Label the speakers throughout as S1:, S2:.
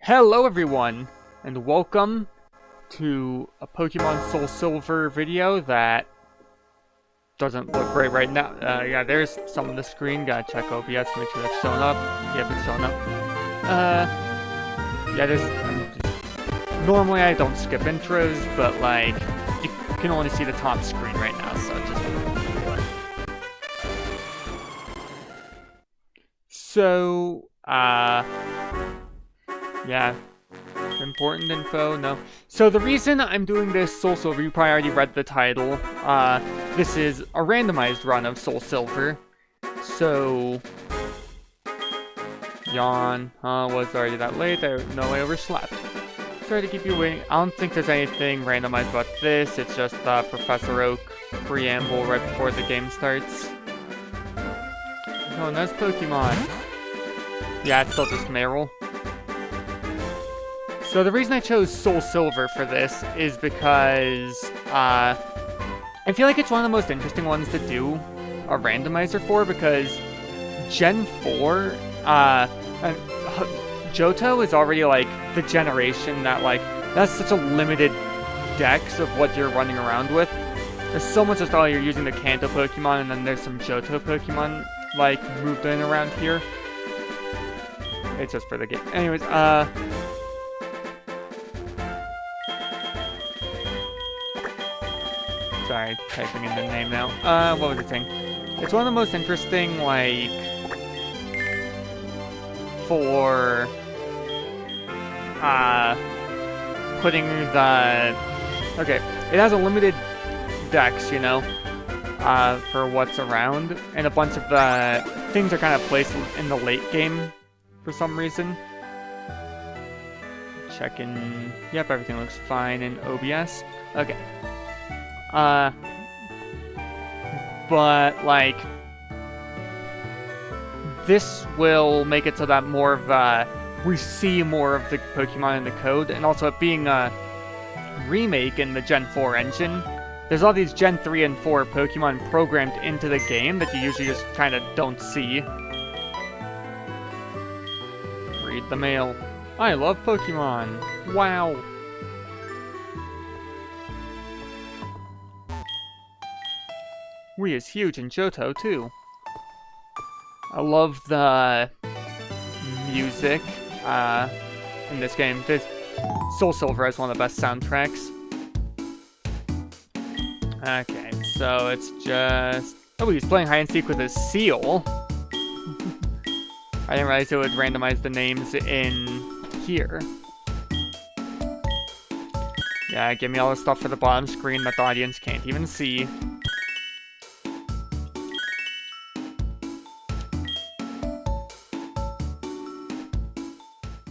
S1: Hello everyone, and welcome to a Pokemon SoulSilver video that doesn't look great right now. Yeah, there's some on the screen. Gotta check OBS to make sure that's showing up. Yep, it's showing up. Yeah, normally I don't skip intros, but like, you can only see the top screen right now, so just... So, yeah, important info, no. So the reason I'm doing this SoulSilver, you probably already read the title, this is a randomized run of SoulSilver. So, yawn, was already that late, I no way overslept. Sorry to keep you waiting. I don't think there's anything randomized about this, it's just Professor Oak preamble right before the game starts. Oh, nice Pokemon. Yeah, it's still just Meryl. So the reason I chose SoulSilver for this is because I feel like it's one of the most interesting ones to do a randomizer for, because Gen 4, Johto is already like the generation that that's such a limited dex of what you're running around with. There's so much just all you're using the Kanto Pokemon, and then there's some Johto Pokemon like moved in around here. It's just for the game. Anyways, sorry, typing in the name now. What was it saying? It's one of the most interesting, like, for, putting the... Okay, it has a limited dex, you know, for what's around, and a bunch of the things are kind of placed in the late game for some reason. Checking... Yep, everything looks fine in OBS. Okay. But, like, this will make it so that more of, we see more of the Pokemon in the code, and also it being a remake in the Gen 4 engine, there's all these Gen 3 and 4 Pokemon programmed into the game that you usually just kind of don't see. Read the mail. I love Pokemon. Wow. We is huge in Johto, too. I love the music in this game. This SoulSilver has one of the best soundtracks. Okay, so it's just... Oh, he's playing hide-and-seek with his seal. I didn't realize it would randomize the names in here. Yeah, give me all the stuff for the bottom screen that the audience can't even see.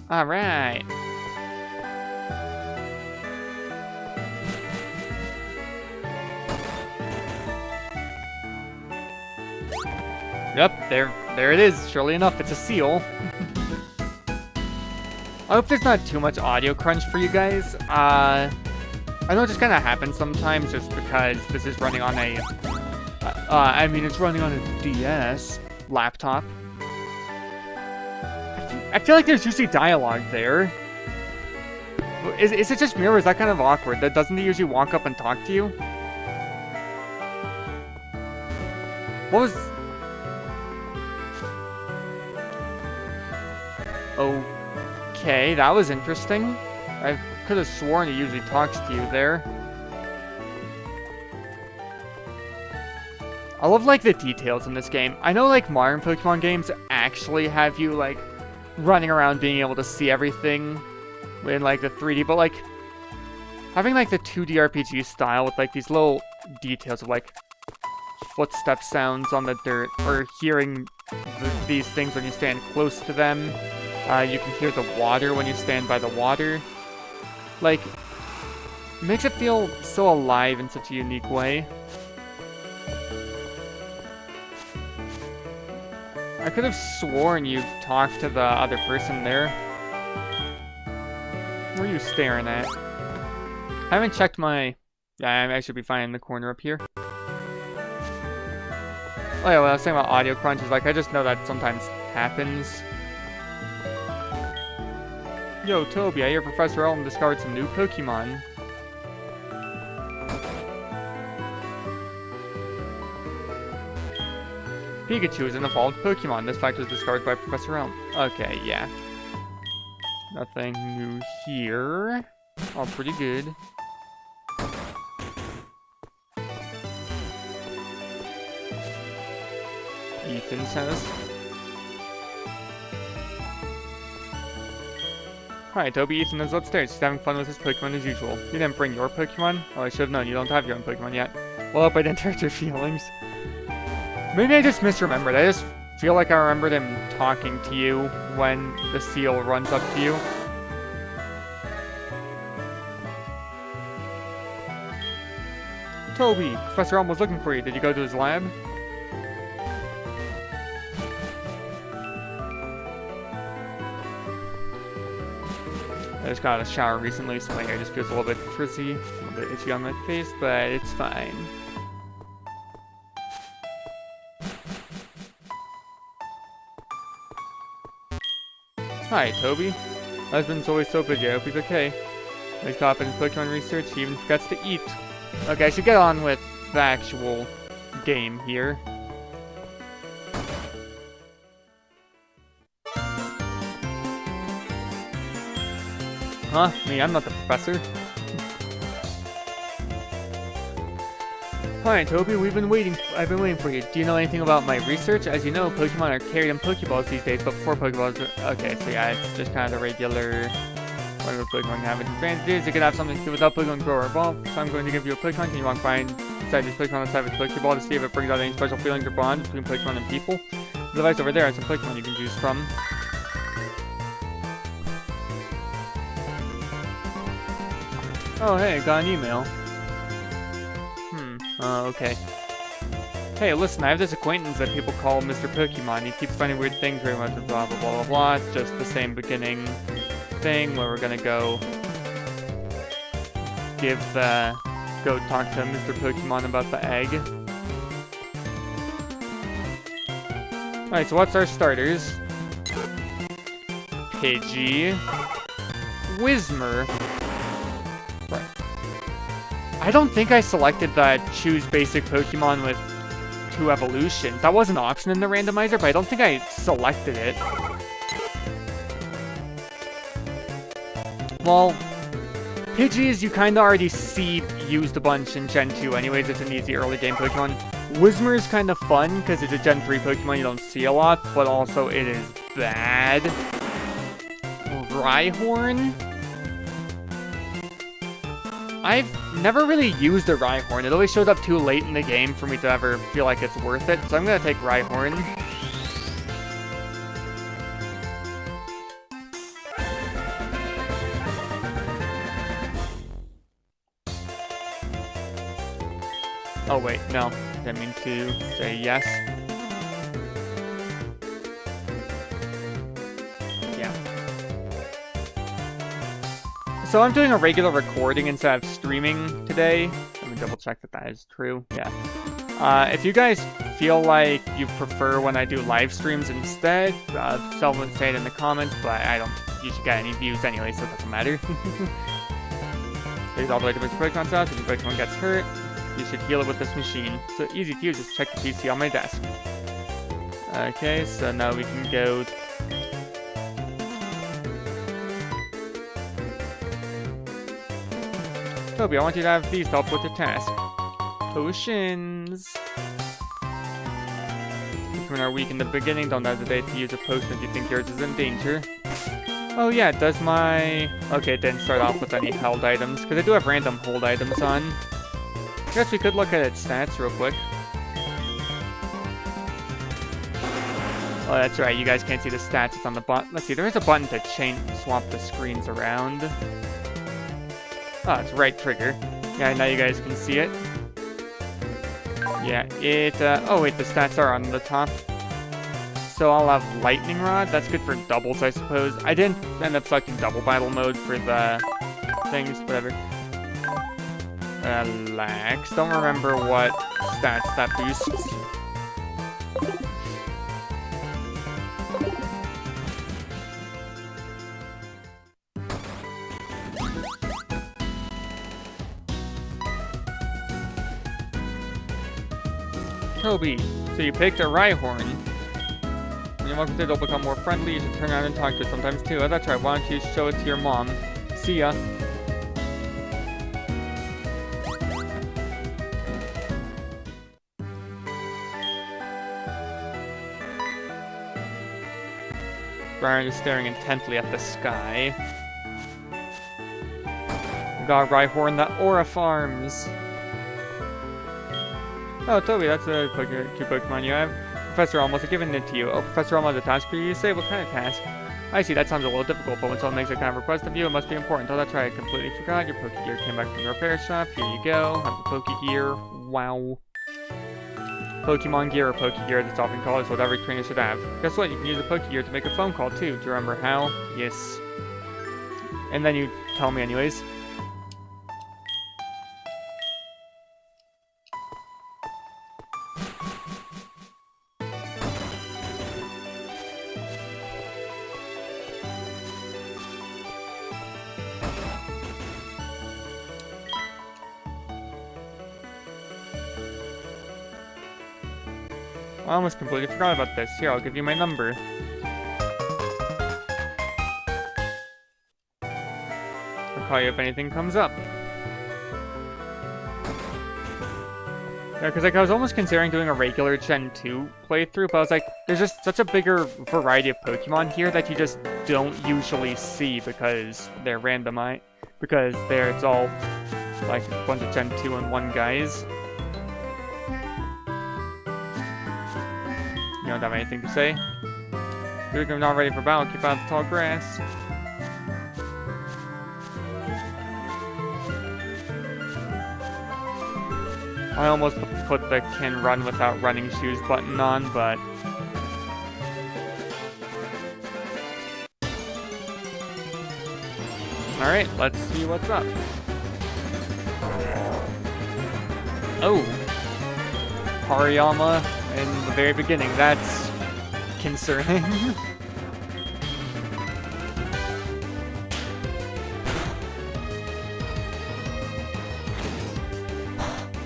S1: Alright. Yep, there it is. Surely enough, it's a seal. I hope there's not too much audio crunch for you guys. I know it just kind of happens sometimes just because this is running on a... I mean, it's running on a DS laptop. I feel like there's usually dialogue there. Is it just me, or is that kind of awkward? Doesn't he usually walk up and talk to you? What was... Okay, that was interesting. I could have sworn he usually talks to you there. I love, like, the details in this game. I know, like, modern Pokemon games actually have you, like, running around being able to see everything in, like, the 3D, but, like, having, like, the 2D RPG style with, like, these little details of, like, footstep sounds on the dirt, or hearing these things when you stand close to them. You can hear the water when you stand by the water. Like, it makes it feel so alive in such a unique way. I could have sworn you talked to the other person there. What are you staring at? I haven't checked my... Yeah, I should be fine in the corner up here. Oh yeah, what I was saying about audio crunch is, like, I just know that sometimes happens. Yo, Toby, I hear Professor Elm discovered some new Pokemon. Pikachu is an evolved Pokemon. This fact was discovered by Professor Elm. Okay, yeah. Nothing new here. All pretty good. Ethan says. Hi, Toby. Ethan is upstairs. He's having fun with his Pokemon as usual. You didn't bring your Pokemon? Oh, I should have known. You don't have your own Pokemon yet. Well, I hope I didn't hurt your feelings. Maybe I just misremembered. I just feel like I remembered him talking to you when the seal runs up to you. Toby, Professor Elm was looking for you. Did you go to his lab? I just got out of the shower recently, so my hair just feels a little bit frizzy, a little bit itchy on my face, but it's fine. Hi, Toby. Husband's always so busy. I hope he's okay. He's caught up in his Pokemon research. He even forgets to eat. Okay, I should get on with the actual game here. Huh? Me, I'm not the professor. Hi, Toby. I've been waiting for you. Do you know anything about my research? As you know, Pokemon are carried in Pokeballs these days, but before Pokeballs are... Okay, so yeah, it's just kind of the regular... Whatever Pokemon can have its advantages. You can have something to do without Pokemon grow or evolve. So I'm going to give you a Pokemon. Can you walk by inside this Pokemon outside of its Pokeball to see if it brings out any special feelings or bonds between Pokemon and people? The device over there has some Pokemon you can choose from. Oh, hey, got an email. Okay. Hey, listen, I have this acquaintance that people call Mr. Pokemon. He keeps finding weird things very much, blah, blah, blah, blah, blah. It's just the same beginning thing where we're gonna go go talk to Mr. Pokemon about the egg. Alright, so what's our starters? Pidgey. Whismur. Right. I don't think I selected the choose basic Pokemon with 2 evolutions. That was an option in the randomizer, but I don't think I selected it. Well, Pidgeys you kind of already see used a bunch in Gen 2 anyways. It's an easy early game Pokemon. Whismur is kind of fun because it's a Gen 3 Pokemon you don't see a lot, but also it is bad. Rhyhorn? I've never really used a Rhyhorn. It always shows up too late in the game for me to ever feel like it's worth it, so I'm gonna take Rhyhorn. Oh wait, no. Didn't mean to say yes. Yeah. So I'm doing a regular recording instead of streaming today. Let me double check that that is true. Yeah. If you guys feel like you prefer when I do live streams instead, someone say it in the comments, but I don't usually get any views anyway, so it doesn't matter. There's all the way to Mr. Pokemon's house. If your Pokemon gets hurt, you should heal it with this machine. So easy to use, just check the PC on my desk. Okay, so now we can go... Toby, I want you to have these to help with your task. Potions! Pokemon are weak in the beginning, don't hesitate to use a potion if you think yours is in danger. Oh yeah, does my... Okay, it didn't start off with any held items, because I do have random hold items on. I guess we could look at its stats real quick. Oh, that's right, you guys can't see the stats, it's on the button. Let's see, there is a button to swap the screens around. Oh, it's right trigger. Yeah, now you guys can see it. Yeah, oh wait, the stats are on the top. So I'll have Lightning Rod, that's good for doubles, I suppose. I didn't end up selecting double battle mode for the things, whatever. Relax. Don't remember what stats that boosts. Toby, so you picked a Rhyhorn. When you walk with it, it'll become more friendly. You should turn around and talk to it sometimes too. Oh, that's right. Why don't you show it to your mom? See ya. Brian is staring intently at the sky. We got Rhyhorn that Aura farms. Oh, Toby, that's a cute Pokemon you have. Professor Elm was given it to you. Oh, Professor Elm has a task for you, you say? What kind of task? I see, that sounds a little difficult, but when someone makes a kind of request of you, it must be important. Oh, that's right, I completely forgot. Your Pokegear came back from the repair shop. Here you go. Have the Pokegear. Wow. Pokemon Gear or Pokegear, as it's often called, is what every trainer should have. Guess what? You can use a Pokegear to make a phone call, too. Do you remember how? Yes. And then you tell me anyways. I almost completely forgot about this. Here, I'll give you my number. I'll call you if anything comes up. Yeah, because like, I was almost considering doing a regular Gen 2 playthrough, but I was like, there's just such a bigger variety of Pokemon here that you just don't usually see because they're randomized. Because it's all like a bunch of Gen 2 and 1 guys. You don't have anything to say? If you're not ready for battle, keep out of the tall grass. I almost put the can run without running shoes button on, but... Alright, let's see what's up. Oh! Hariyama in the very beginning, that's concerning.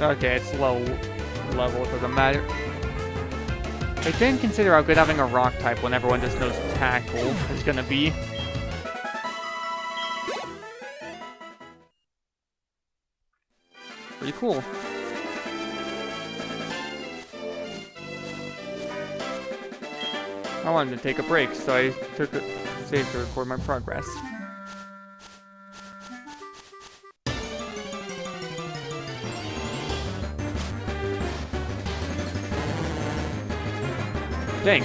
S1: Okay, it's low level, it doesn't matter. I didn't consider how good having a rock type when everyone just knows tackle is gonna be. Pretty cool. I wanted to take a break, so I took a save to record my progress. Dang,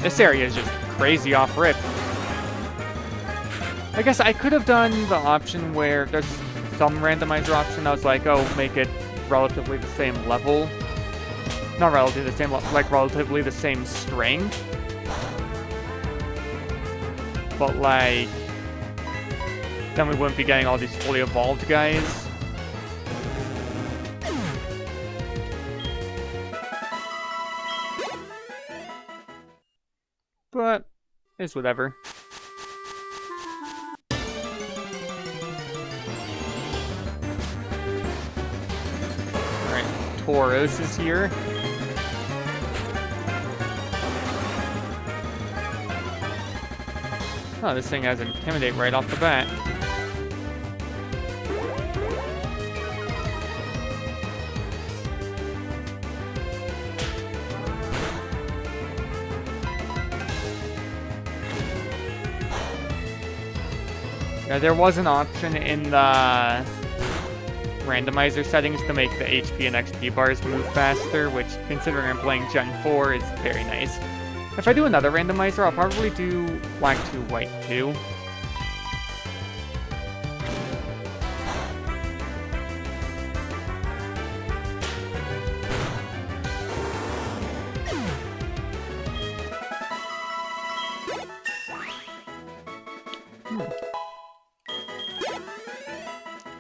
S1: this area is just crazy off-rip. I guess I could have done the option where there's some randomizer option. I was like, oh, make it relatively the same level. Not relatively the same, like relatively the same strength. But like, then we wouldn't be getting all these fully evolved guys. But, it's whatever. Alright, Tauros is here. Oh, this thing has Intimidate right off the bat. Yeah, there was an option in the randomizer settings to make the HP and XP bars move faster, which, considering I'm playing Gen 4, is very nice. If I do another randomizer, I'll probably do Black 2, White 2.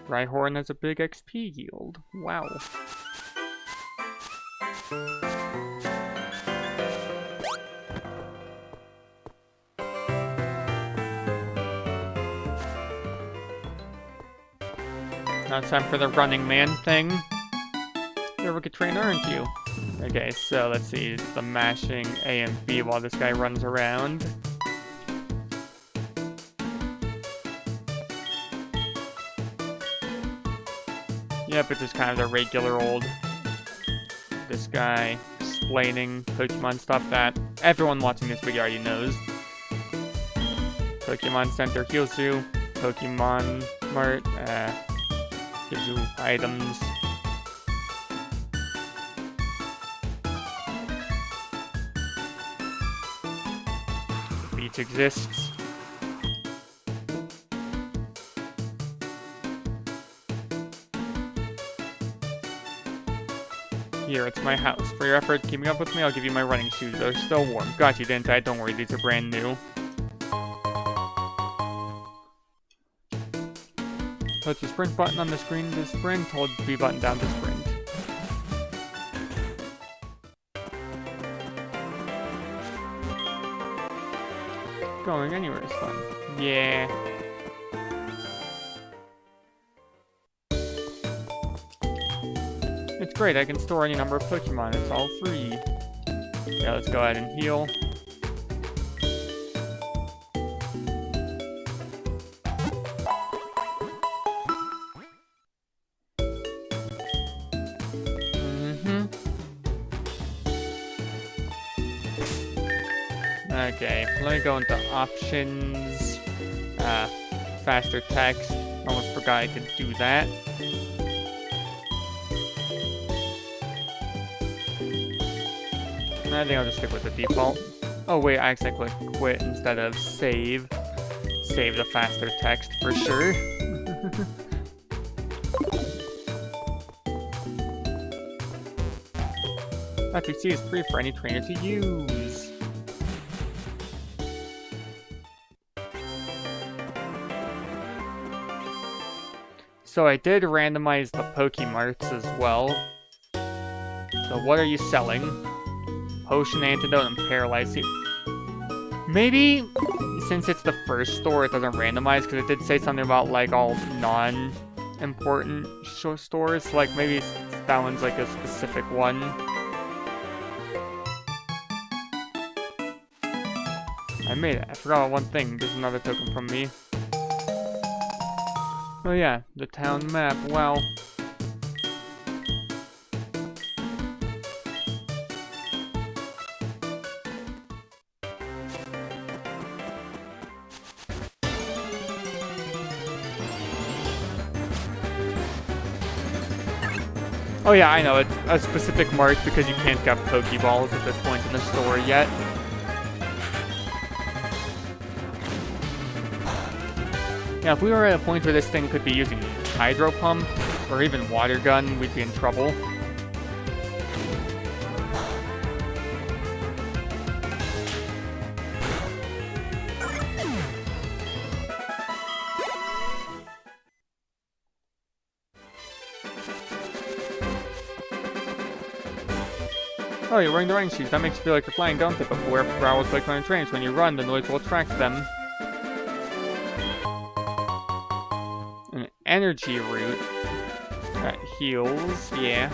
S1: Rhyhorn has a big XP yield. Wow. Now it's time for the Running Man thing. You're a wicked trainer, aren't you? Okay, so let's see. It's the mashing A and B while this guy runs around. Yep, it's just kind of the regular old... This guy explaining Pokemon stuff that everyone watching this video already knows. Pokemon Center heals you. Pokemon Mart gives you items. The beach exists. Here, it's my house. For your effort keeping up with me, I'll give you my running shoes. They're still warm. Got you, didn't I? Don't worry, these are brand new. Touch the sprint button on the screen to sprint. Hold the B button down to sprint. Going anywhere is fun. Yeah. It's great, I can store any number of Pokemon, it's all free. Yeah, let's go ahead and heal. Okay, let me go into options. Faster text. Almost forgot I could do that. I think I'll just stick with the default. Oh wait, I accidentally clicked quit instead of save. Save the faster text for sure. FPC is free for any trainer to use. So I did randomize the Pokemarts as well. So what are you selling? Potion, antidote, and paralyze. Maybe, since it's the first store, it doesn't randomize, because it did say something about, like, all non-important stores. So, like, maybe that one's, like, a specific one. I made it. I forgot one thing. There's another token from me. Oh, yeah. The town map. Wow. Oh yeah, I know, it's a specific mark because you can't get Pokeballs at this point in the store yet. Yeah, if we were at a point where this thing could be using Hydro Pump, or even Water Gun, we'd be in trouble. Oh, you're wearing the running shoes. That makes you feel like you're flying, don't it? But beware of growls like running trains. When you run, the noise will attract them. An energy root. That heals, yeah.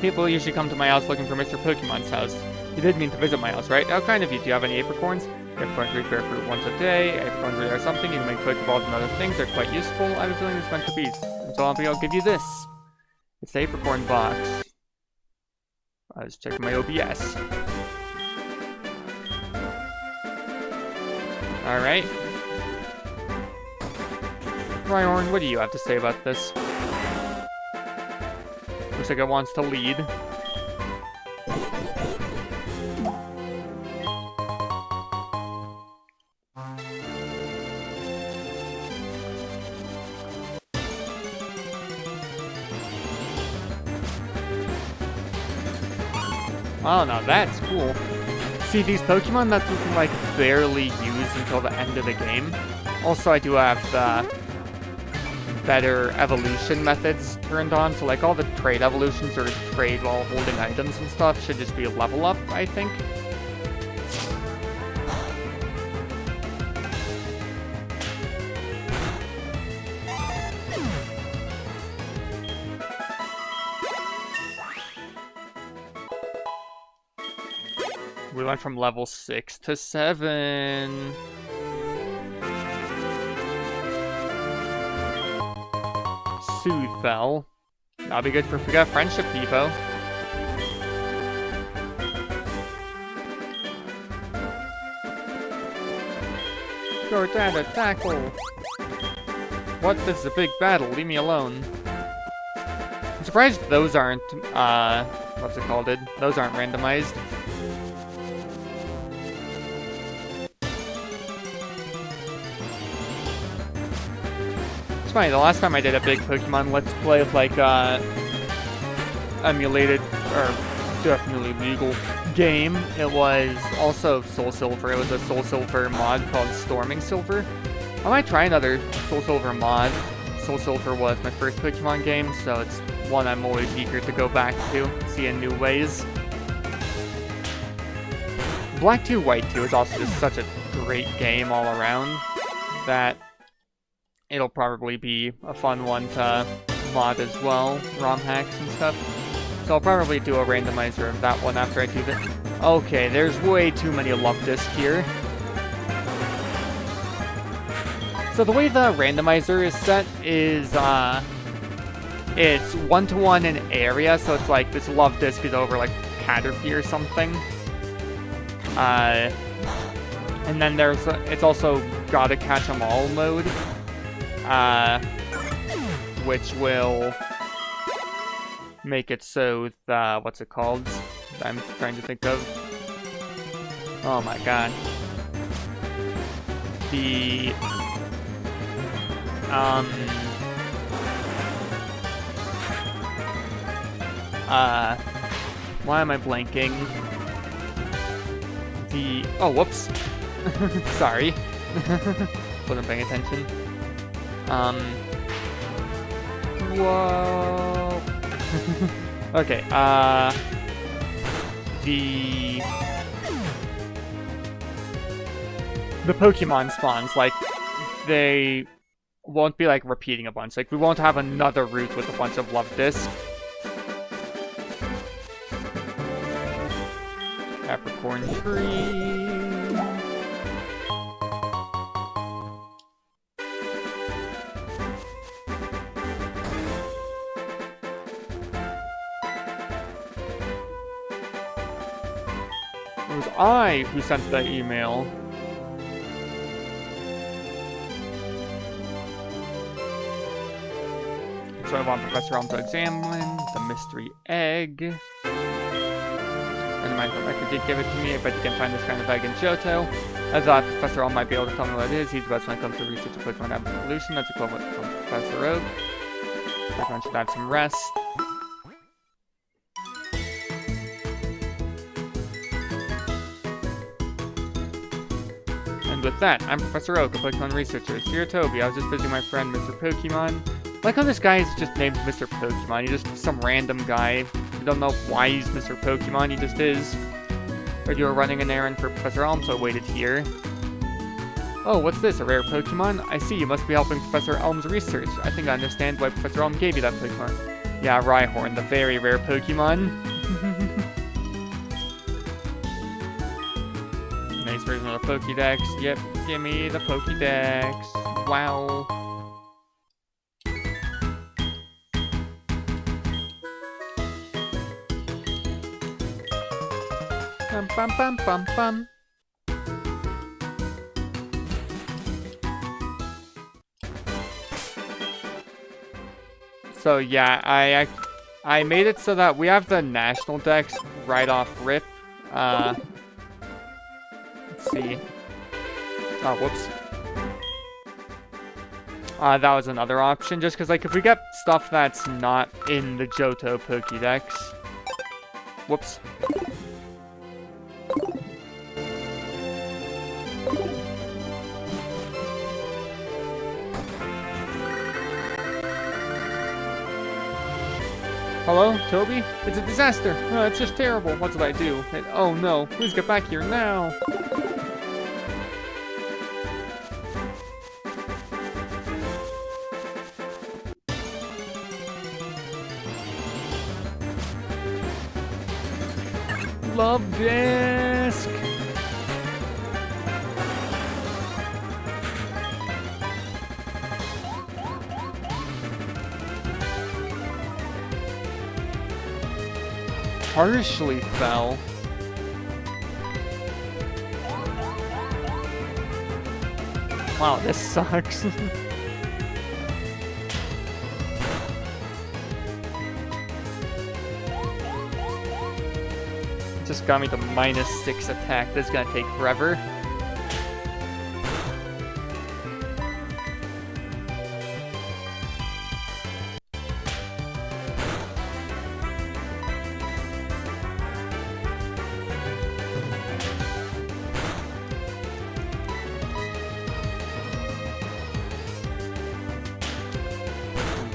S1: People usually come to my house looking for Mr. Pokemon's house. You did mean to visit my house, right? How kind of you. Do you have any apricorns? Apricorns read bear fruit once a day. Apricorns read are something. You can make Pokeballs and other things. They're quite useful. I have a feeling it's meant to be. And so I'll give you this. It's the apricorn box. I was checking my OBS. Alright. Rhyhorn, what do you have to say about this? Looks like it wants to lead. Oh, now that's cool. See, these Pokemon that we can, like, barely use until the end of the game. Also, I do have better evolution methods turned on, so, like, all the trade evolutions or trade while holding items and stuff should just be a level up, I think. We went from level 6 to 7. Soothe Bell. That'll be good for if we got Friendship Depot. Your dad tackle. What? This is a big battle. Leave me alone. I'm surprised those aren't, what's it called? Those aren't randomized. It's funny, the last time I did a big Pokemon Let's Play of, like, emulated, or definitely legal game, it was also SoulSilver. It was a SoulSilver mod called Storming Silver. I might try another SoulSilver mod. SoulSilver was my first Pokemon game, so it's one I'm always eager to go back to, see in new ways. Black 2, White 2 is also just such a great game all around that it'll probably be a fun one to mod as well, ROM hacks and stuff. So I'll probably do a randomizer of that one after I do this. Okay, there's way too many Love Disc here. So the way the randomizer is set is, it's 1-to-1 in area, so it's like this Love Disc is over like Caterpie or something. And then it's also gotta catch 'em all mode, which will make it so, what's it called? I'm trying to think of. Oh my god. The, why am I blanking? The, oh, whoops. Sorry. Wasn't paying attention. Whoa. Okay, the Pokemon spawns, like, they won't be, like, repeating a bunch. Like, we won't have another route with a bunch of Love Disc. Capricorn Tree. It was I who sent that email. So I want Professor Elm to examine the mystery egg. And my Rebecca did give it to me. I bet you can find this kind of egg in Johto. I thought Professor Elm might be able to tell me what it is. He's the best when it comes to research of Pokemon evolution. That's equivalent from Professor Oak. Everyone should have some rest. And with that, I'm Professor Oak, a Pokemon researcher. Dear Toby, I was just visiting my friend, Mr. Pokemon. Like how this guy is just named Mr. Pokemon. He's just some random guy. We don't know why he's Mr. Pokemon, he just is. Heard you were running an errand for Professor Elm, so I waited here. Oh, what's this, a rare Pokemon? I see, you must be helping Professor Elm's research. I think I understand why Professor Elm gave you that Pokemon. Yeah, Rhyhorn, the very rare Pokemon. Nice version of the Pokédex. Yep, gimme the Pokédex. Wow. Bum bum bum bum bum. So yeah, I made it so that we have the national dex right off rip. Let's see. Oh, whoops. That was another option, just because, like, if we get stuff that's not in the Johto Pokédex. Whoops. Hello, Toby? It's a disaster! Oh, it's just terrible. What did I do? Oh no, please get back here now! love disc. Partially fell. Wow, this sucks. Just got me the -6 attack. This is gonna take forever.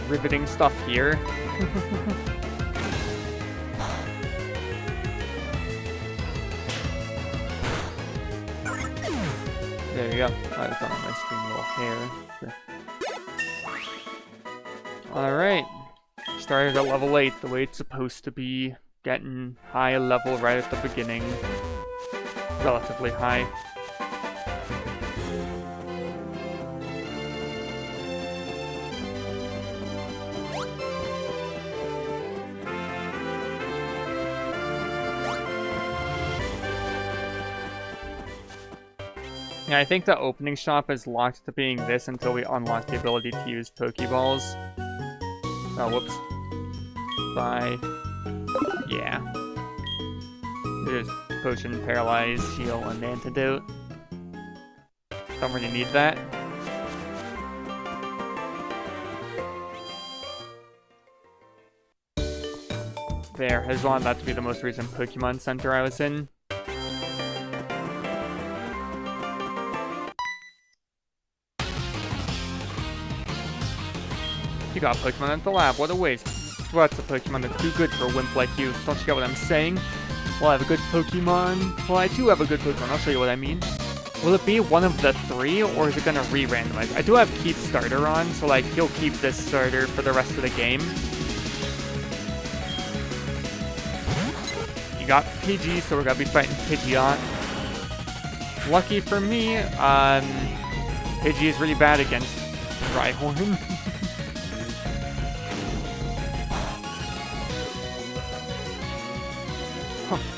S1: Riveting stuff here. There you go. I was on my screen, little hair. Sure. Alright. Started at level 8, the way it's supposed to be. Getting high level right at the beginning. Relatively high. Yeah, I think the opening shop is locked to being this until we unlock the ability to use Pokeballs. Oh, whoops. Bye. Yeah. There's Potion, Paralyze, Heal, and Antidote. Don't really need that. There, I just wanted that to be the most recent Pokemon Center I was in. You got Pokemon at the lab, what a waste. What's a Pokemon that's too good for a wimp like you? Don't you get what I'm saying? Well, I have a good Pokemon. Well, I do have a good Pokemon, I'll show you what I mean. Will it be one of the 3, or is it gonna re-randomize? I do have Keep Starter on, so like, he'll keep this starter for the rest of the game. You got Pidgey, so we're gonna be fighting Pidgeot. Lucky for me, Pidgey is really bad against Rhyhorn.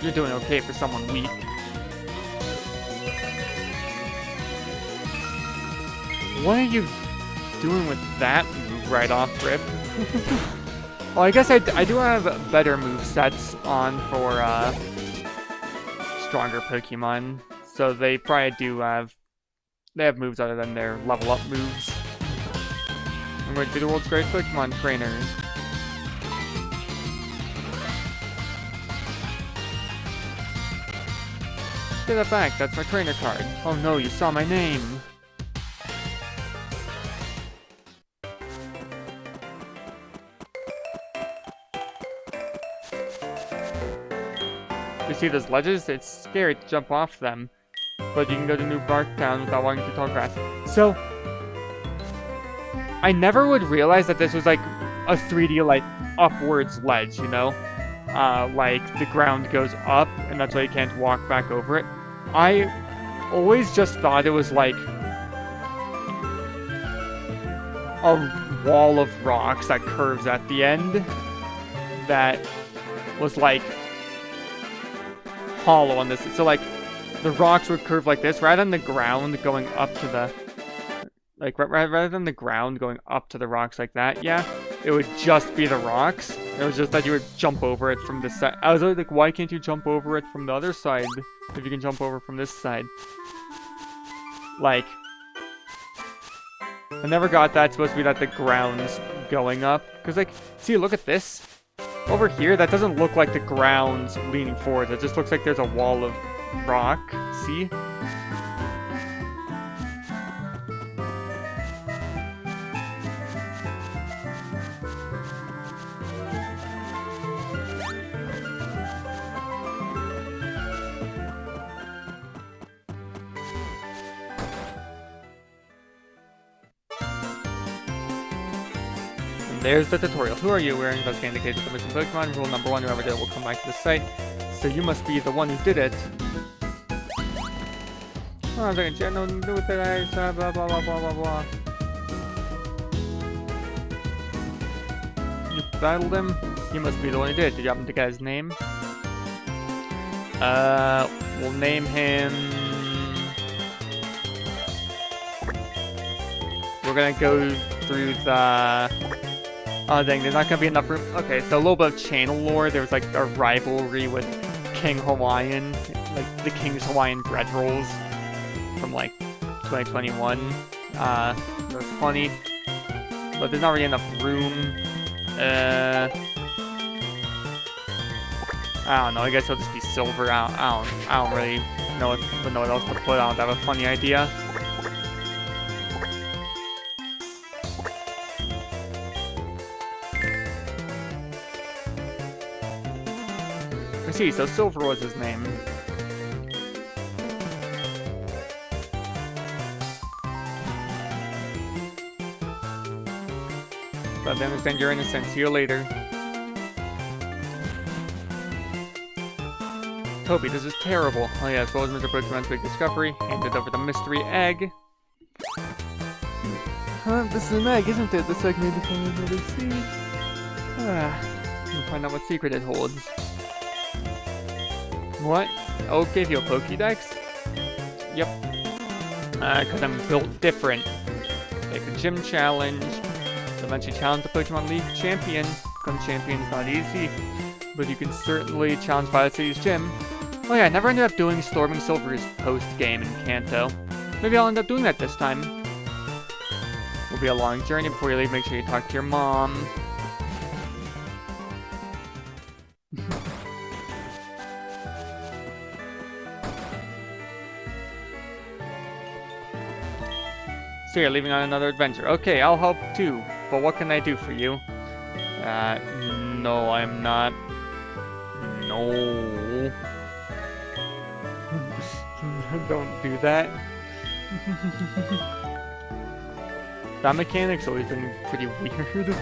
S1: You're doing okay for someone weak. What are you doing with that move right off rip? Well, I guess I do have better movesets on for stronger Pokemon. So they probably do have... They have moves other than their level up moves. I'm going to be the world's greatest Pokemon trainer. Give that back, that's my trainer card. Oh no, you saw my name. You see those ledges? It's scary to jump off them. But you can go to New Bark Town without walking through tall grass. So, I never would realize that this was like a 3D like upwards ledge, you know? Like the ground goes up and that's why you can't walk back over it. I always just thought it was like a wall of rocks that curves at the end that was like hollow on this. So like the rocks would curve like this rather than the ground going up to the like rather than the ground going up to the rocks like that. Yeah, it would just be the rocks. It was just that you would jump over it from this side. I was always like, why can't you jump over it from the other side if you can jump over from this side? Like, I never got that. It's supposed to be that the ground's going up. Because, like, see, look at this. Over here, that doesn't look like the ground's leaning forward. It just looks like there's a wall of rock. See? there's the tutorial. Who are you? We're investigating the case of the missing Pokemon. Rule number 1, whoever did it will come back to the site. So you must be the one who did it. Oh, I'm like, had nothing to do with it, blah, blah, blah, blah, blah, blah. You battled him? You must be the one who did it. Did you happen to get his name? We'll name him... We're gonna go through the... Oh dang, there's not gonna be enough room. Okay, so a little bit of channel lore. There was like a rivalry with King Hawaiian, like the King's Hawaiian bread rolls from like 2021. That's funny. But there's not really enough room. I don't know, I guess it'll just be silver. I don't really know what else to put. I don't have a funny idea. I see, so Silver was his name. But I understand your innocence. See you later. Toby, this is terrible. Oh yeah, as well as Mr. Pokemon's big discovery, handed over the mystery egg. Huh, this is an egg, isn't it? This egg may be coming over the sea. We'll find out what secret it holds. What? Oh, gave you a Pokédex? Yep. Cause I'm built different. Like the gym challenge. Eventually challenge the Pokemon League champion. Become champion is not easy, but you can certainly challenge Violet City's gym. Oh yeah, I never ended up doing Storming Silver's post-game in Kanto. Maybe I'll end up doing that this time. It'll be a long journey. Before you leave, make sure you talk to your mom. So you're leaving on another adventure. Okay, I'll help too. But what can I do for you? No, I'm not. No. Don't do that. That mechanic's always been pretty weird.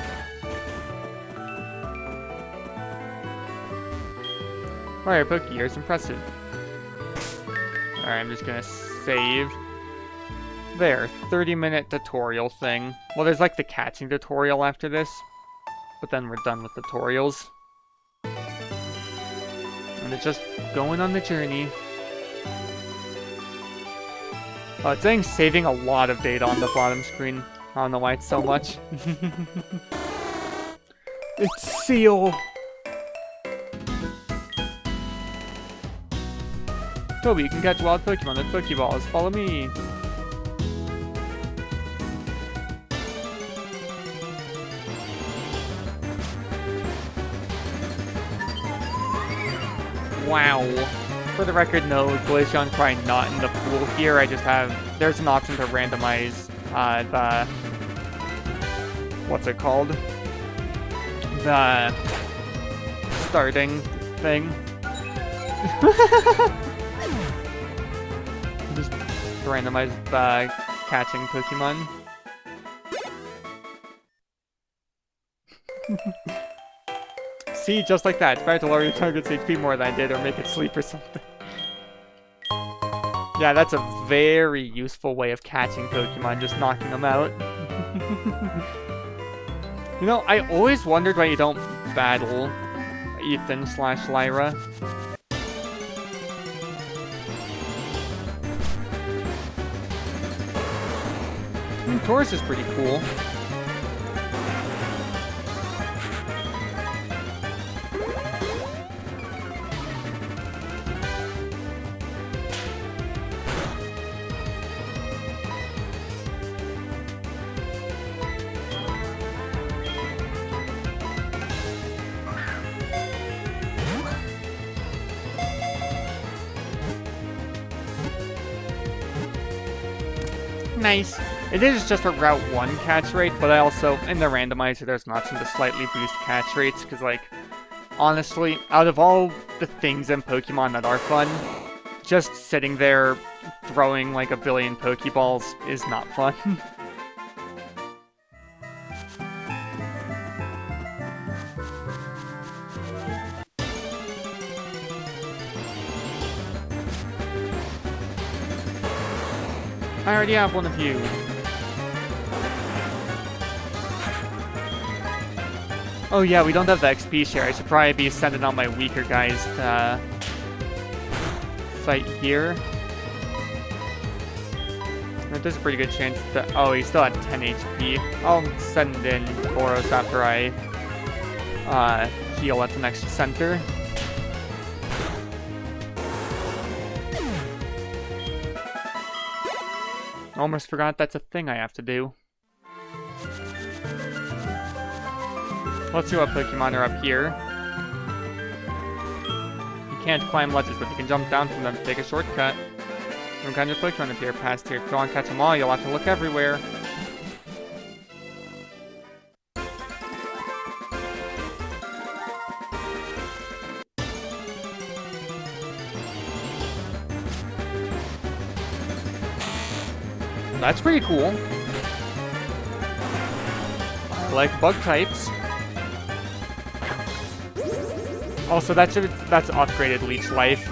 S1: Alright, Pokegear, it's impressive. Alright, I'm just gonna save. There, 30-minute tutorial thing. Well, there's like the catching tutorial after this, but then we're done with tutorials. And it's just going on the journey. Oh, it's saying saving a lot of data on the bottom screen. I don't know why it's so much. It's Seal! Toby, you can catch wild Pokemon with Pokeballs. Follow me! Wow. For the record, no, Glaceon's probably not in the pool here. I just have... There's an option to randomize the... What's it called? The... starting thing. Just randomize the catching Pokemon. See, just like that. It's better to lower your target's HP more than I did, or make it sleep or something. Yeah, that's a very useful way of catching Pokemon, just knocking them out. You know, I always wondered why you don't battle Ethan/Lyra. Taurus is pretty cool. Nice. It is just a Route 1 catch rate, but I also, in the randomizer, there's an option to slightly boost catch rates, because, like, honestly, out of all the things in Pokemon that are fun, just sitting there throwing, like, a billion Pokeballs is not fun. I already have one of you. Oh yeah, we don't have the XP share. I should probably be sending out my weaker guys to fight here. There's a pretty good chance that... Oh, he's still at 10 HP. I'll send in Boros after I heal at the next center. Almost forgot that's a thing I have to do. Let's see what Pokemon are up here. You can't climb ledges, but you can jump down from them to take a shortcut. Some kinds of Pokemon appear past here. If you want to catch them all, you'll have to look everywhere. That's pretty cool. I like bug types. Also, that's upgraded Leech Life.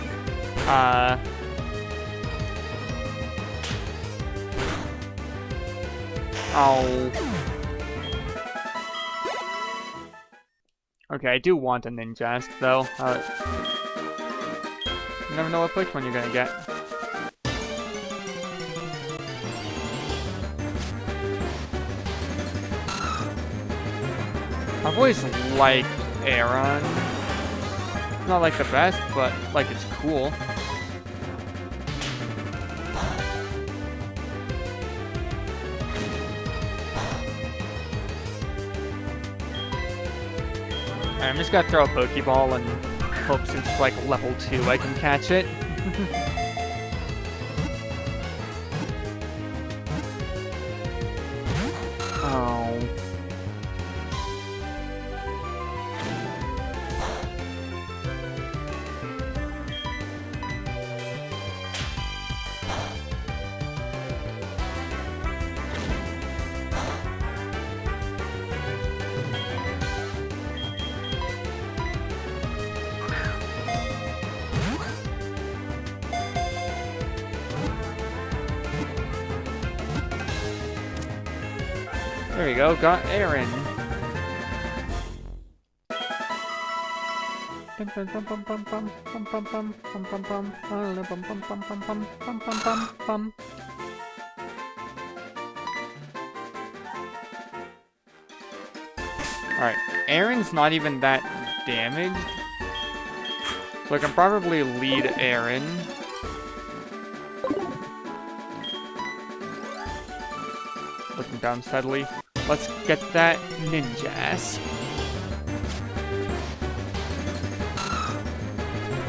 S1: Oh. Okay, I do want a Ninjask, though. You never know what Pokemon you're gonna get. I've always liked Aron. Not like the best, but like it's cool. I'm just gonna throw a Pokeball and hope since it's like level 2 I can catch it. Oh. There we go, got Aaron. Alright, Aaron's not even that damaged. So I can probably lead Aaron. Looking down steadily. Let's get that Ninjask.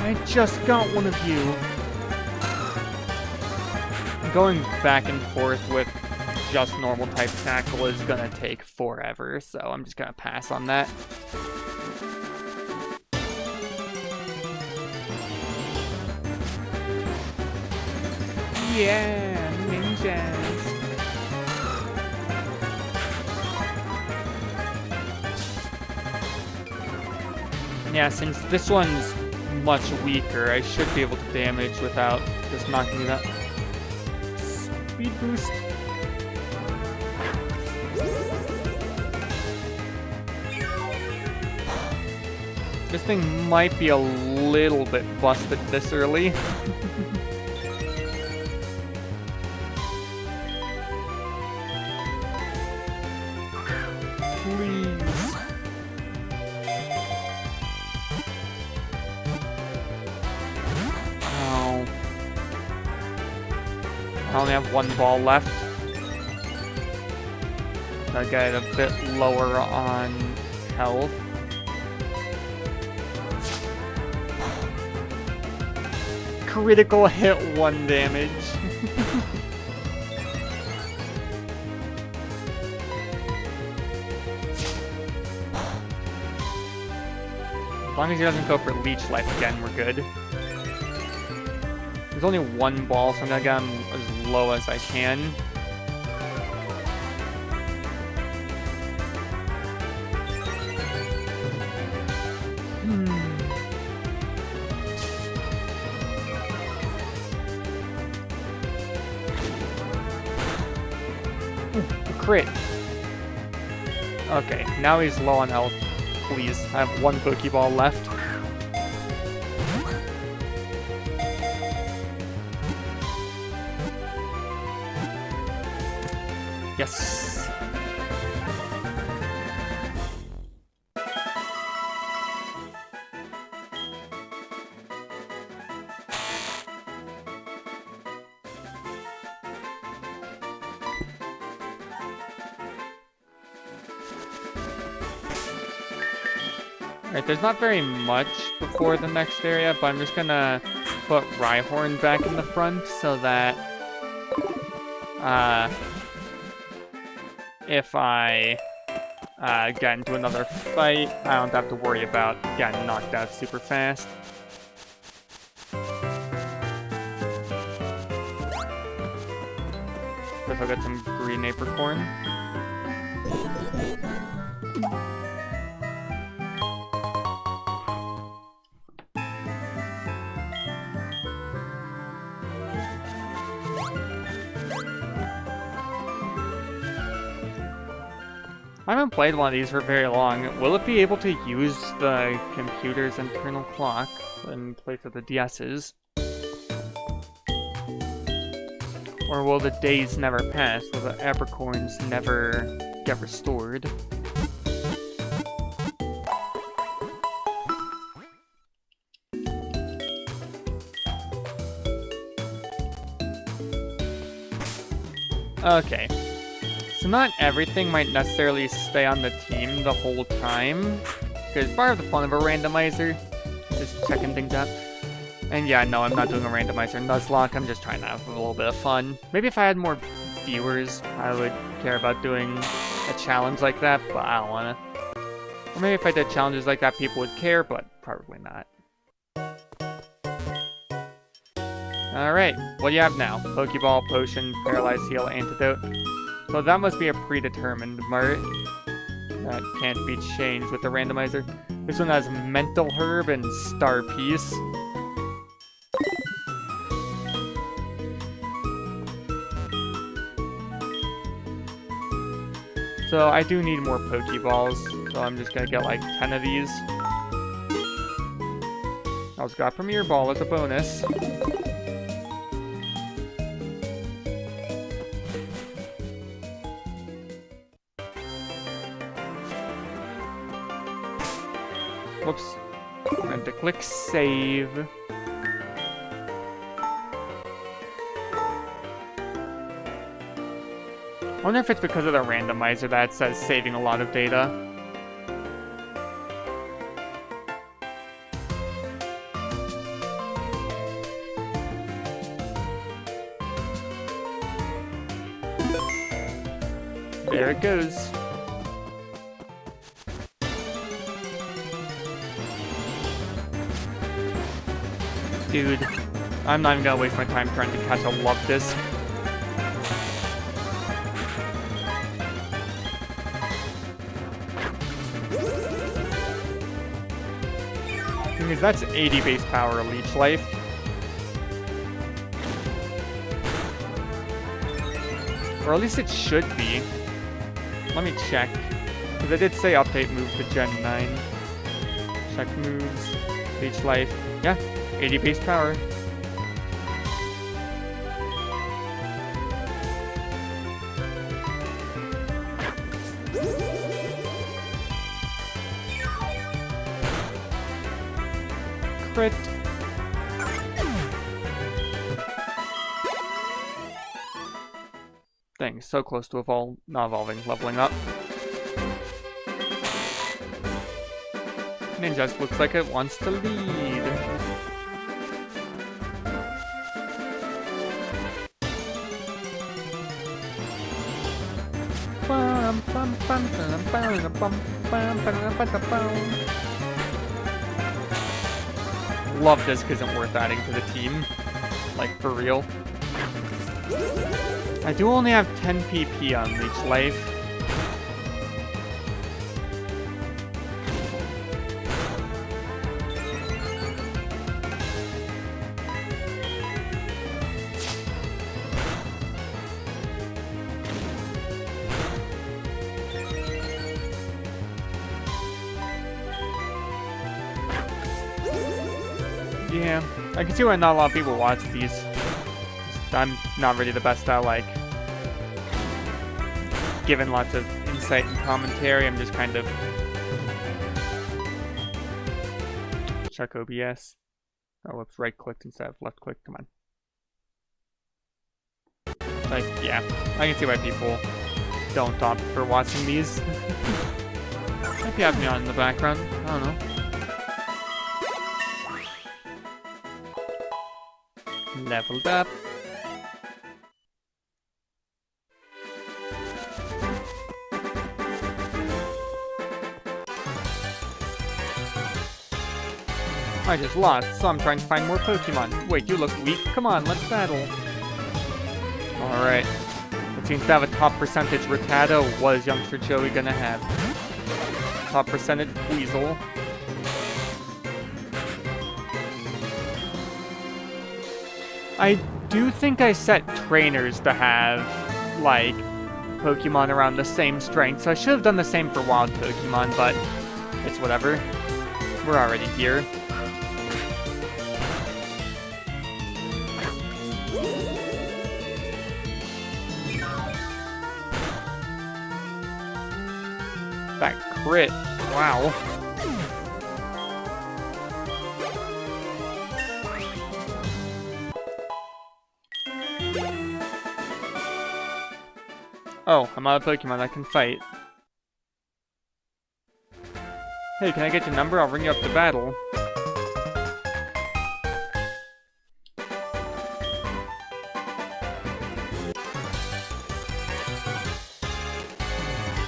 S1: I just got one of you. Going back and forth with just normal type tackle is gonna take forever, so I'm just gonna pass on that. Yeah, Ninjask. Yeah, since this one's much weaker, I should be able to damage without just knocking it up. Speed boost. This thing might be a little bit busted this early. Please. Oh. I only have one ball left. I get a bit lower on health. Critical hit, 1 damage. As long as he doesn't go for Leech Life again, we're good. There's only 1 ball, so I'm gonna get him as low as I can. crit. Okay, now he's low on health. Please, I have one Pokeball left. Yes. Alright, there's not very much before the next area, but I'm just gonna put Rhyhorn back in the front so that if I get into another fight, I don't have to worry about getting knocked out super fast. First I'll get some green apricorn. I haven't played one of these for very long. Will it be able to use the computer's internal clock in place of the DS's? Or will the days never pass? Will the apricorns never get restored? Okay. So not everything might necessarily stay on the team the whole time, because part of the fun of a randomizer is just checking things out. And yeah, no, I'm not doing a randomizer Nuzlocke, I'm just trying to have a little bit of fun. Maybe if I had more viewers, I would care about doing a challenge like that, but I don't wanna. Or maybe if I did challenges like that, people would care, but probably not. Alright, what do you have now? Pokeball, Potion, Paralyze Heal, Antidote. So that must be a predetermined mart. That can't be changed with the randomizer. This one has Mental Herb and Star Piece. So I do need more Pokeballs, so I'm just gonna get like 10 of these. I also got Premier Ball as a bonus. Whoops. I meant to click save. I wonder if it's because of the randomizer that it says saving a lot of data. There it goes. Dude, I'm not even gonna waste my time trying to catch a Love Disc. Because that's 80 base power leech life. Or at least it should be. Let me check. Because I did say update move to Gen 9. Check moves. Leech life. Yeah, 80 base power. Crit. Dang, so close to not evolving, leveling up. Ninjas looks like it wants to lead. Love Disc isn't worth adding to the team. Like, for real. I do only have 10 PP on Leech Life. Yeah, I can see why not a lot of people watch these. I'm not really the best at, like, giving lots of insight and commentary. I'm just kind of... Check OBS. Oh, whoops, right-clicked instead of left-clicked. Come on. Like, yeah, I can see why people don't opt for watching these. Might be having me on in the background. I don't know. Leveled up. I just lost, so I'm trying to find more Pokemon. Wait, you look weak? Come on, let's battle. Alright. It seems to have a top percentage Rattata. What is youngster Joey gonna have? Top percentage Weasel. I do think I set trainers to have, like, Pokemon around the same strength, so I should have done the same for wild Pokemon, but it's whatever. We're already here. That crit, wow. Oh, I'm out of Pokemon that can fight. Hey, can I get your number? I'll ring you up to battle.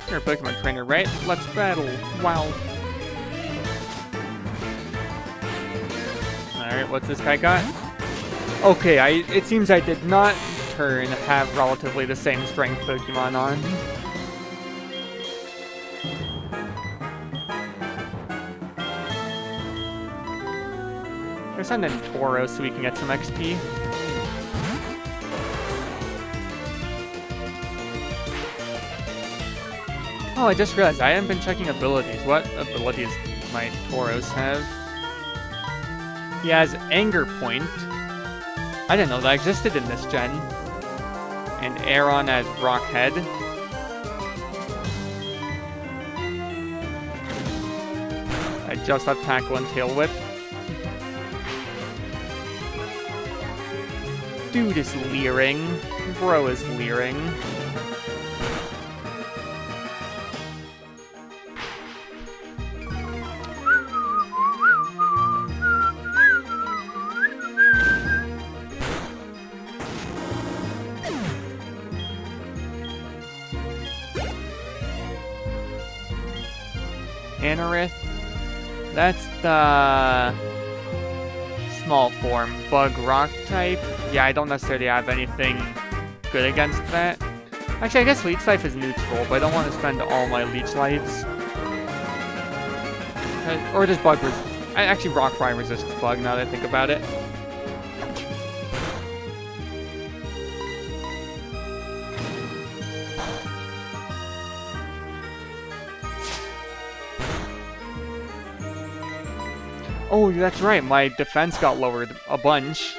S1: You're a Pokemon trainer, right? Let's battle. Wow. Alright, what's this guy got? Okay, it seems I did not have relatively the same strength Pokemon on. Let's send in Toro so we can get some XP. Oh, I just realized I haven't been checking abilities. What abilities might Tauros have? He has Anger Point. I didn't know that existed in this gen. And Aeron as Rock Head. I just have Tackle and Tail Whip. Dude is leering. Bro is leering. Anorith. That's the small form bug rock type. Yeah, I don't necessarily have anything good against that. Actually, I guess Leech Life is neutral, but I don't want to spend all my Leech Lives. Or just bug actually Rock Fly resists bug now that I think about it. Oh, that's right, my defense got lowered a bunch.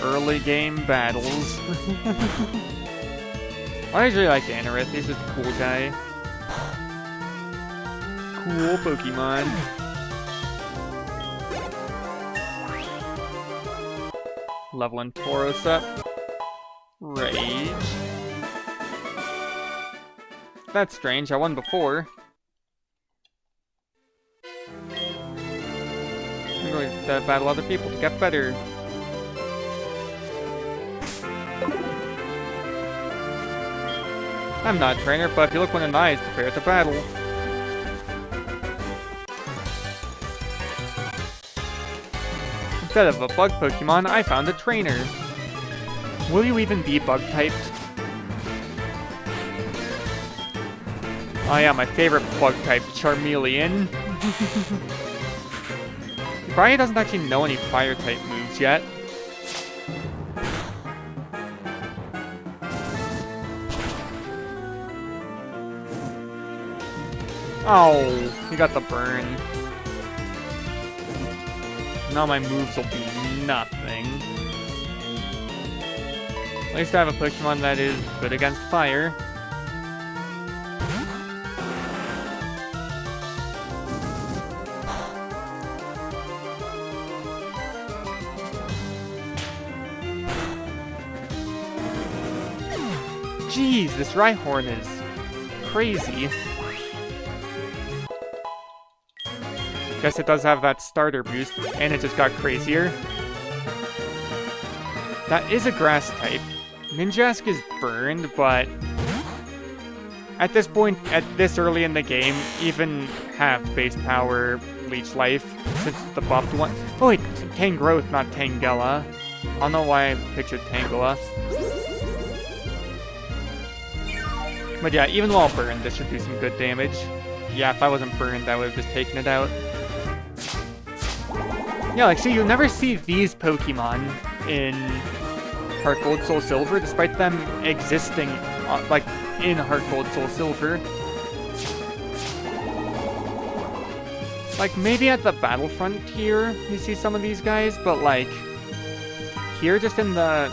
S1: Early game battles. I really like Anorith, he's just a cool guy. Cool Pokemon. Leveling Tauros up. Rage. That's strange, I won before. I'm going to battle other people to get better. I'm not a trainer, but if you look one in the eyes, prepare to battle. Instead of a bug Pokemon, I found a trainer. Will you even be bug-typed? Oh yeah, my favorite bug-type, Charmeleon. You probably doesn't actually know any fire-type moves yet. Oh, he got the burn. Now my moves will be nothing. At least I have a Pokemon that is good against fire. Jeez, this Rhyhorn is crazy. Guess it does have that starter boost, and it just got crazier. That is a grass type. Ninjask is burned, but at this point, at this early in the game, even half base power leech life, since it's the buffed one. Oh wait, Tangrowth, not Tangela. I don't know why I pictured Tangela. But yeah, even while burned, this should do some good damage. Yeah, if I wasn't burned, I would have just taken it out. Yeah, like, see, you'll never see these Pokemon in Heart Gold, Soul Silver, despite them existing, like, in Heart Gold, Soul Silver. Like, maybe at the Battlefront here, you see some of these guys, but, like, here, just in the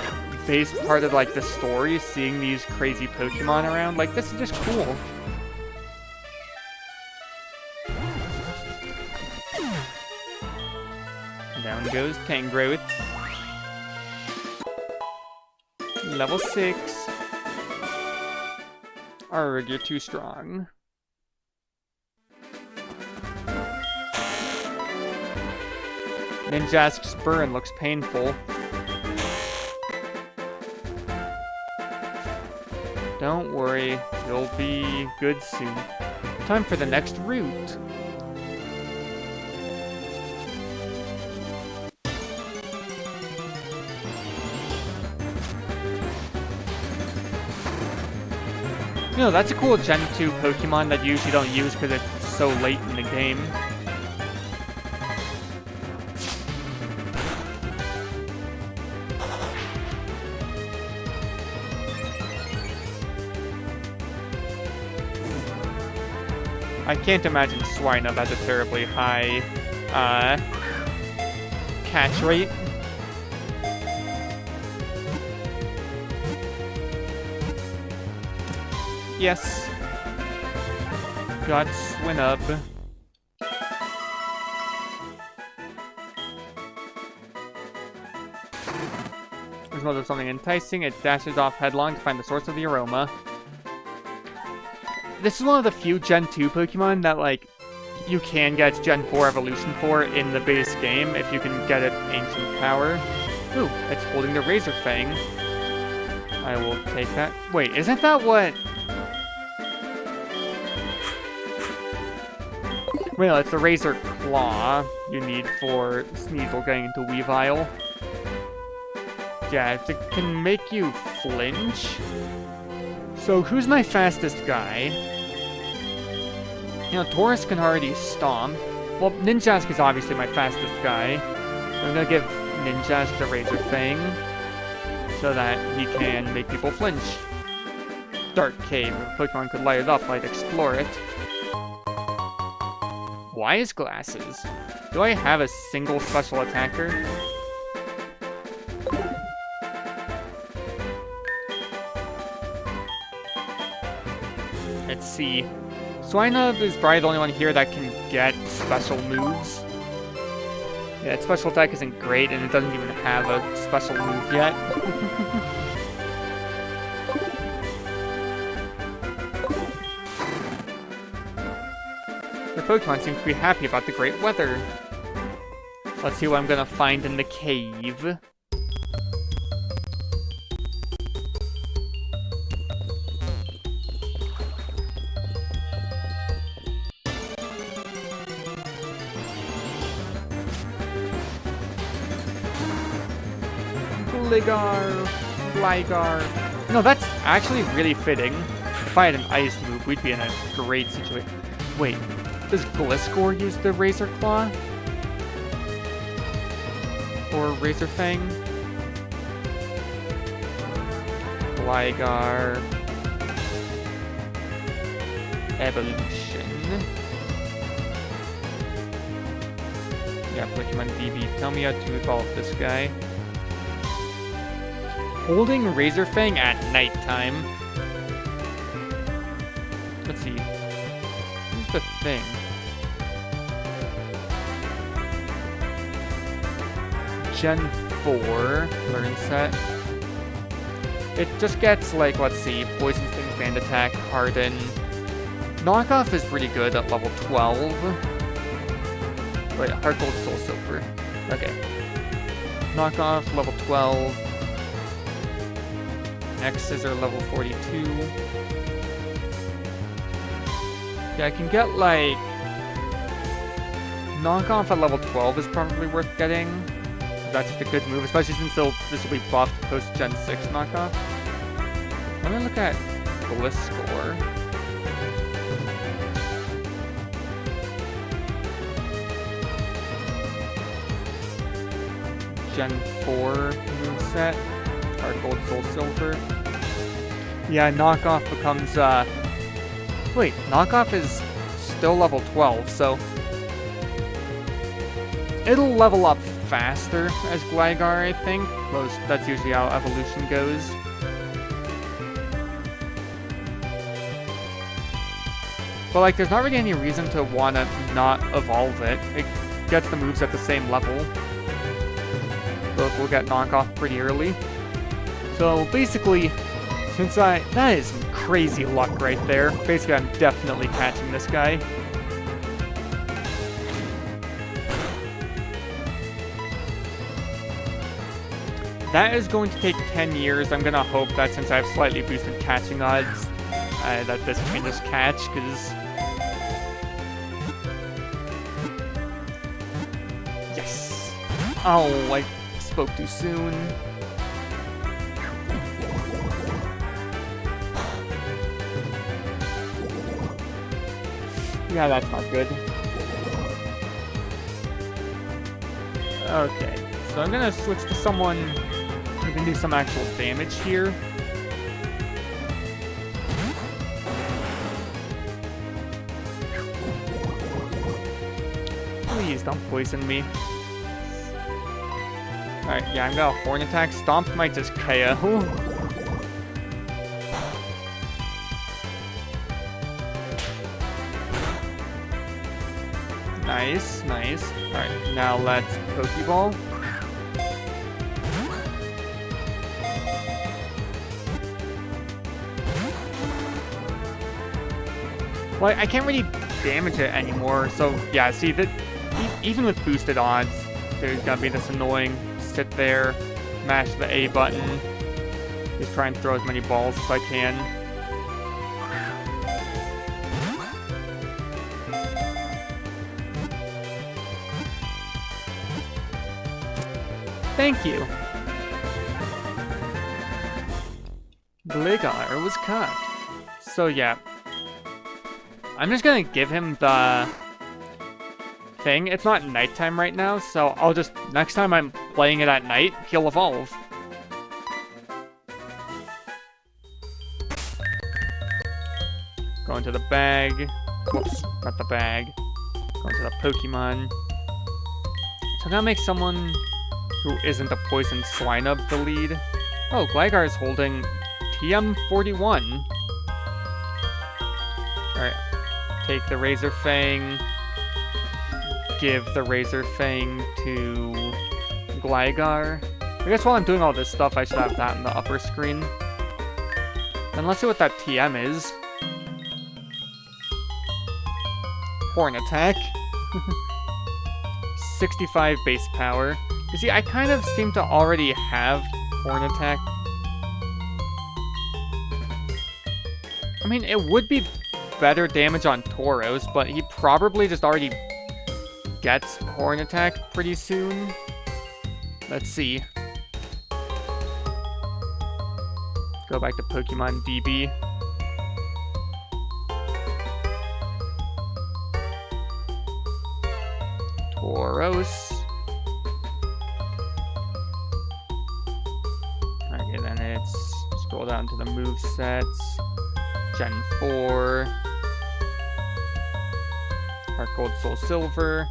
S1: base part of, like, the story, seeing these crazy Pokemon around, like, this is just cool. Down goes Tangrowth. Level 6. Arrgh, you're too strong. Ninjask's burn looks painful. Don't worry, you'll be good soon. Time for the next route. You know, that's a cool Gen 2 Pokemon that you usually don't use because it's so late in the game. I can't imagine Swinub has a terribly high, catch rate. Yes. Got Swinub. There's no something enticing. It dashes off headlong to find the source of the aroma. This is one of the few Gen 2 Pokemon that, like, you can get Gen 4 evolution for in the base game if you can get it Ancient Power. Ooh, it's holding the Razor Fang. I will take that. Wait, isn't that what... Well, it's the Razor Claw you need for Sneasel getting into Weavile. Yeah, it can make you flinch. So, who's my fastest guy? You know, Taurus can already stomp. Well, Ninjask is obviously my fastest guy. I'm gonna give Ninjask the Razor Fang so that he can make people flinch. Dark Cave. If a Pokemon could light it up, I'd explore it. Wise Glasses. Do I have a single special attacker? Let's see. Swinub is probably the only one here that can get special moves. Yeah, its special attack isn't great, and it doesn't even have a special move yet. The Pokemon seem to be happy about the great weather. Let's see what I'm gonna find in the cave. Gligar. No, that's actually really fitting. If I had an ice move, we'd be in a great situation. Wait, does Gliscor use the Razor Claw? or Razor Fang. Gligar. Evolution. Yeah, Pokemon DB. Tell me how to evolve this guy. Holding Razor Fang at nighttime. Let's see. What's the thing? Gen 4 learn set. It just gets like, let's see, Poison Sting, Band Attack, Harden. Knockoff is pretty good at level 12. Wait, Heart Gold, Soul Silver. Okay. Knockoff, level 12. X's are level 42. Yeah, I can get like... Knockoff at level 12 is probably worth getting. That's just a good move, especially since this will be buffed post Gen 6 knockoff. Let me look at Bliss score. Gen 4 moveset. Heart Gold, Soul Silver. Yeah, knockoff becomes, wait, knockoff is still level 12, so... It'll level up faster as Gligar, I think. That's usually how evolution goes. But like, there's not really any reason to want to not evolve it. It gets the moves at the same level. Both will get knockoff pretty early. So basically, that is some crazy luck right there. Basically, I'm definitely catching this guy. That is going to take 10 years. I'm gonna hope that since I have slightly boosted catching odds, that this can just catch, because... Yes! Oh, I spoke too soon. Yeah, that's not good. Okay, so I'm gonna switch to someone who can do some actual damage here. Please don't poison me. Alright, yeah, I'm gonna Horn Attack. Stomp might just KO. Nice, nice. Alright, now let's Pokeball. Well, I can't really damage it anymore, so yeah, see, that even with boosted odds, there's gonna be this annoying sit there, mash the A button, just try and throw as many balls as I can. Thank you. Gligar was caught. So yeah. I'm just gonna give him the thing. It's not nighttime right now, so I'll just... Next time I'm playing it at night, he'll evolve. Go into the bag. Whoops, not the bag. Go into the Pokemon. So I'm gonna make someone who isn't a poison Swinub the lead. Oh, Gligar is holding TM41. Alright. Take the Razor Fang. Give the Razor Fang to Gligar. I guess while I'm doing all this stuff, I should have that in the upper screen. Then let's see what that TM is. Horn Attack. 65 base power. You see, I kind of seem to already have Horn Attack. I mean, it would be better damage on Tauros, but he probably just already gets Horn Attack pretty soon. Let's see. Go back to Pokemon DB. Tauros. Scroll down to the move sets. Gen 4. Heart Gold, Soul Silver.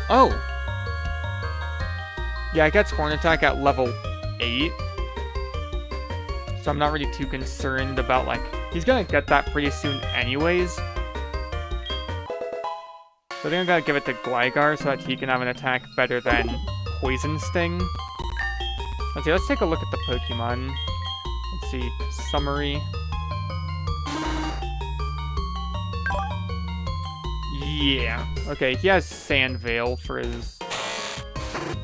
S1: Oh! Yeah, it gets Horn Attack at level 8. So I'm not really too concerned about, like... He's gonna get that pretty soon anyways. So I think I'm gonna give it to Gligar so that he can have an attack better than Poison Sting. Okay, let's take a look at the Pokemon. Let's see. Summary. Yeah. Okay, he has Sand Veil for his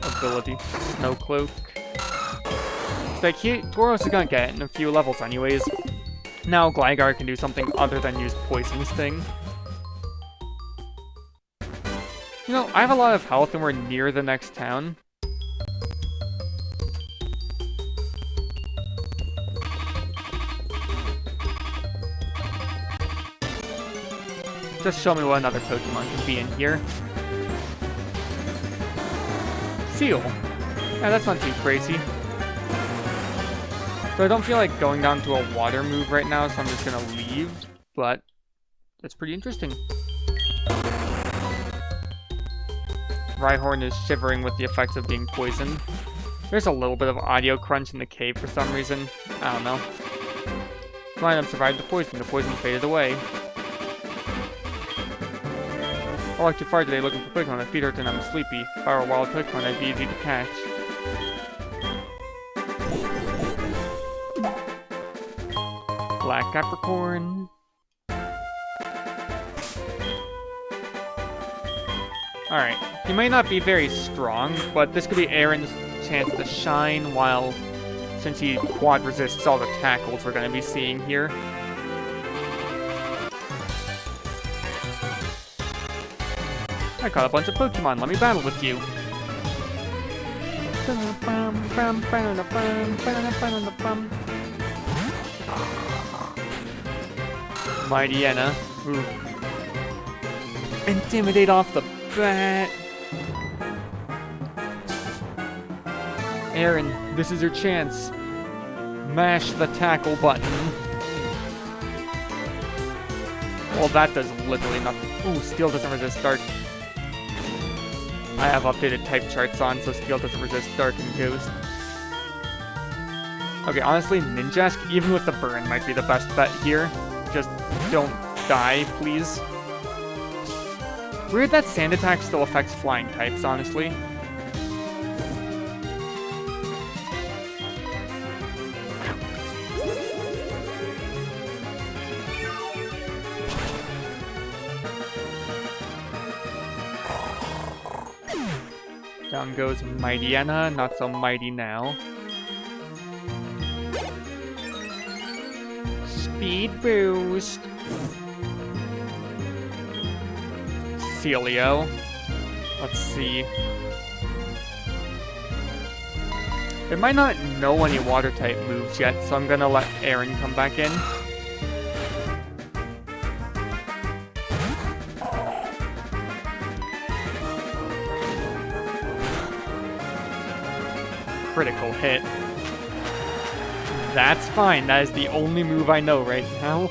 S1: ability. Snow Cloak. It's like, Tauros is gonna get it in a few levels anyways. Now Gligar can do something other than use Poison Sting. You know, I have a lot of health and we're near the next town. Just show me what another Pokemon can be in here. Seal. Yeah, that's not too crazy. So I don't feel like going down to a water move right now, so I'm just gonna leave. But that's pretty interesting. Rhyhorn is shivering with the effects of being poisoned. There's a little bit of audio crunch in the cave for some reason. I don't know. Some items survived the poison. The poison faded away. I walked too far today looking for Pokemon. My feet hurt and I'm sleepy. If I were a wild Pokemon, I'd be easy to catch. Black Capricorn. Alright, he might not be very strong, but this could be Aaron's chance to shine while, since he quad resists all the tackles we're going to be seeing here. I caught a bunch of Pokemon, let me battle with you. Mightyena. Ooh. Intimidate off the bat. Aaron, this is your chance. Mash the tackle button. Well, that does literally nothing. Ooh, Steel doesn't resist Dark. I have updated type charts on, so Steel doesn't resist Dark and Ghost. Okay, honestly, Ninjask, even with the burn, might be the best bet here. Just don't die, please. Weird that Sand Attack still affects flying types, honestly. Down goes Mightyena, not so mighty now. Speed boost. Celio. Let's see. It might not know any water type moves yet, so I'm gonna let Aaron come back in. Critical hit. That's fine. That is the only move I know right now.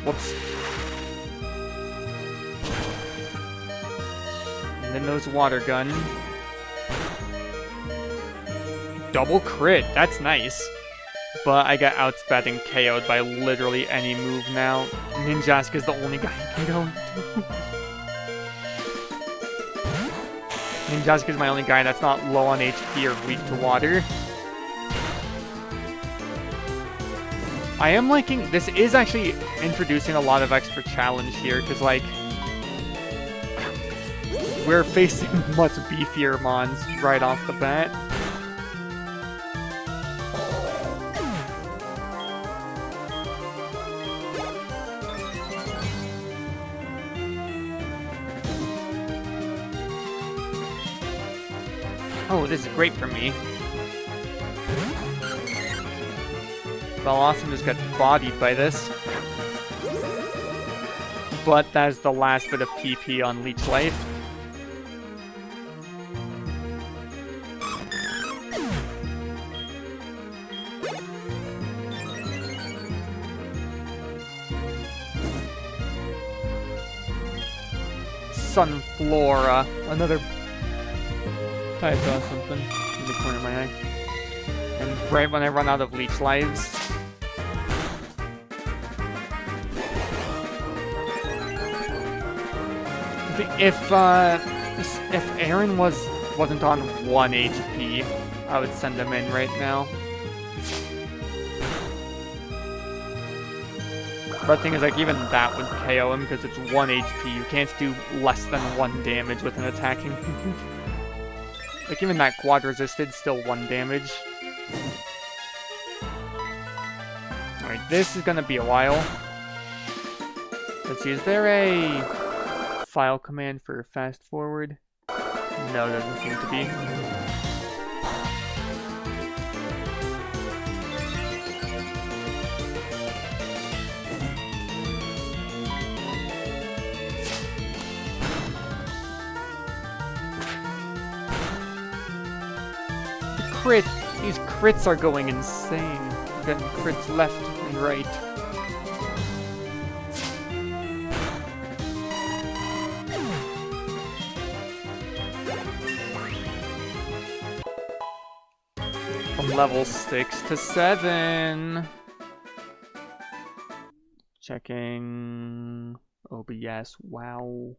S1: Whoops. And then those water gun. Double crit. That's nice. But I got outspat and KO'd by literally any move now. Ninjask is the only guy I can go into. Ninjask is my only guy that's not low on HP or weak to water. I am liking... This is actually introducing a lot of extra challenge here, because, like... We're facing much beefier mons right off the bat. Oh, this is great for me. Bellossom just got bodied by this. But that is the last bit of PP on Leech Life. Sunflora. Another... I saw something in the corner of my eye. And right when I run out of leech lives... If Aaron wasn't on 1 HP, I would send him in right now. But the thing is, like, even that would KO him because it's 1 HP. You can't do less than 1 damage with an attacking move. Like, even that quad resisted, still 1 damage. Alright, this is gonna be a while. Let's see, is there a file command for fast forward? No, there doesn't seem to be. These crits are going insane. We're getting crits left and right. From level 6 to 7. Checking OBS. Wow.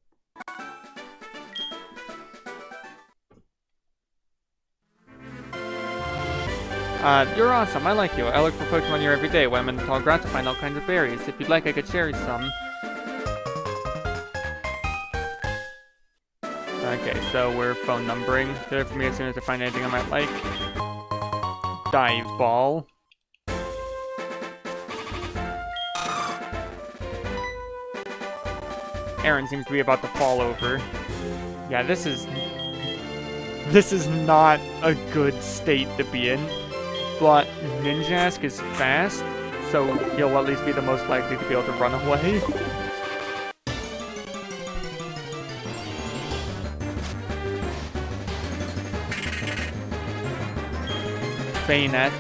S1: You're awesome. I like you. I look for Pokemon here every day. When I'm in the tall grass, I find all kinds of berries. If you'd like, I could share you some. Okay, so we're phone numbering. Get it for me as soon as I find anything I might like. Dive Ball. Aaron seems to be about to fall over. Yeah, this is not a good state to be in. But Ninjask is fast, so he'll at least be the most likely to be able to run away. Bayonet.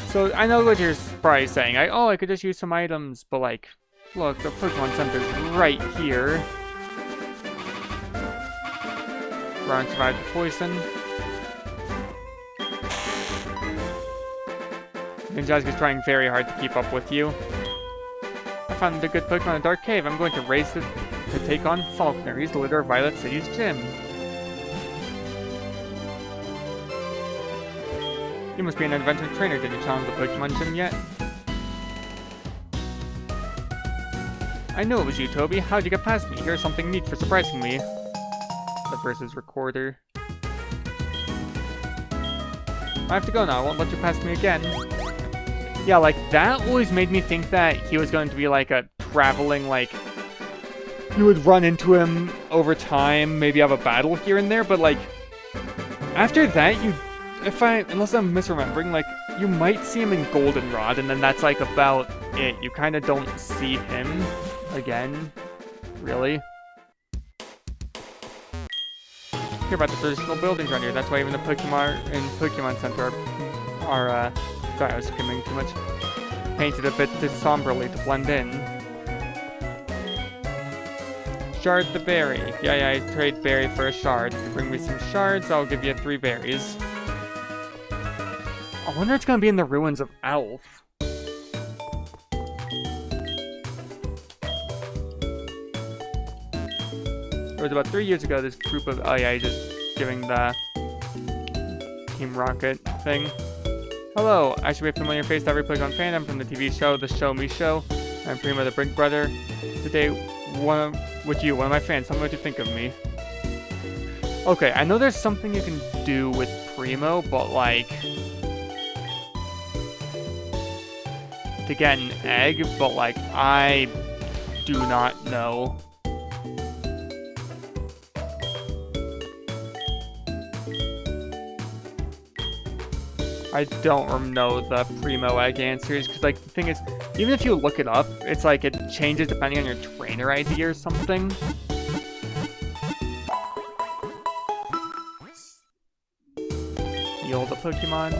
S1: So I know what you're probably saying. I could just use some items, but like, look, the Pokemon Center's right here. Ron survived the poison. Ninjask is trying very hard to keep up with you. I found a good Pokemon in a dark cave. I'm going to race it to take on Faulkner. He's the leader of Violet City's gym. You must be an adventure trainer. Did you challenge the Pokemon gym yet? I knew it was you, Toby. How'd you get past me? Here's something neat for surprising me. The versus recorder. I have to go now. I won't let you pass me again. Yeah, like, that always made me think that he was going to be, like, a traveling, like... You would run into him over time, maybe have a battle here and there, but, like... After that, unless I'm misremembering, like, you might see him in Goldenrod, and then that's, like, about it. You kind of don't see him again, really. Hear about the traditional buildings around here. That's why even the Pokemon in Pokemon Center are sorry, I was skimming too much. Painted a bit too somberly to blend in. Shard the berry. Yeah, I trade berry for a shard. If you bring me some shards, I'll give you 3 berries. I wonder if it's gonna be in the ruins of Elf. It was about 3 years ago, this group of... Oh yeah, he's just giving the Team Rocket thing. Hello, I should be a familiar face to every Pokemon fan. I'm from the TV show, The Show Me Show. I'm Primo the Brick Brother. Today, with you, one of my fans, tell me what you think of me. Okay, I know there's something you can do with Primo, but like... to get an egg, but like, I do not know. I don't know the Primo egg answers, because like the thing is, even if you look it up, it's like it changes depending on your trainer ID or something. Heal the Pokemon.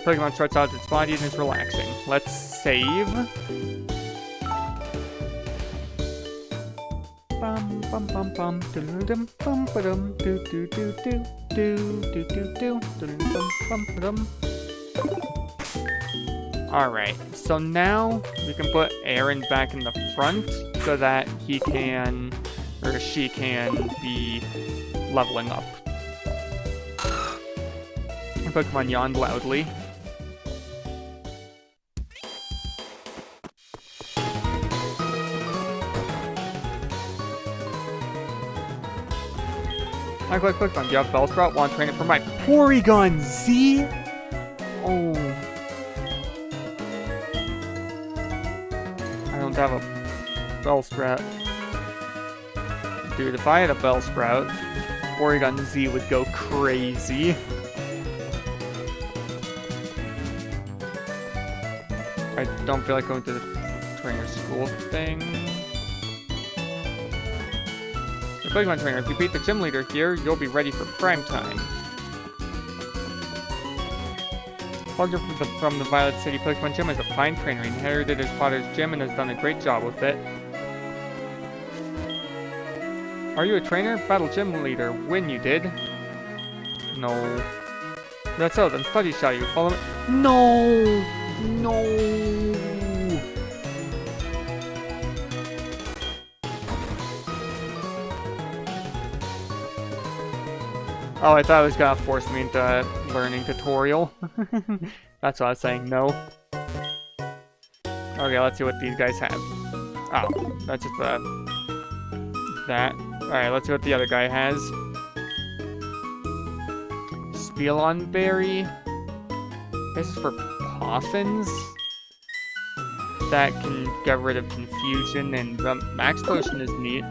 S1: Your Pokemon stretches out its body and is relaxing. Let's save. Bum bum bum bum dum bum ba-dum do do do do do do do do bum bum ba-dum. Alright, so now we can put Aaron back in the front so that he can, or she can, be leveling up. Pokemon yawned loudly. I click on. Do you have Bellsprout? Want to train it for my Porygon Z? Oh. I don't have a Bellsprout. Dude, if I had a Bellsprout, Porygon Z would go crazy. I don't feel like going to the trainer school thing. The Pokemon trainer, if you beat the gym leader here, you'll be ready for prime time. Plugger from the Violet City Pokemon Gym is a fine trainer. He inherited his father's gym and has done a great job with it. Are you a trainer? Battle gym leader. Win you did. No. That's so, then study shall you. Follow me. No! No! Oh, I thought it was gonna force me into a learning tutorial. That's why I was saying no. Okay, let's see what these guys have. Oh, that's just that. Alright, let's see what the other guy has. Spielon Berry. This is for Poffins. That can get rid of confusion, and Max Potion is neat.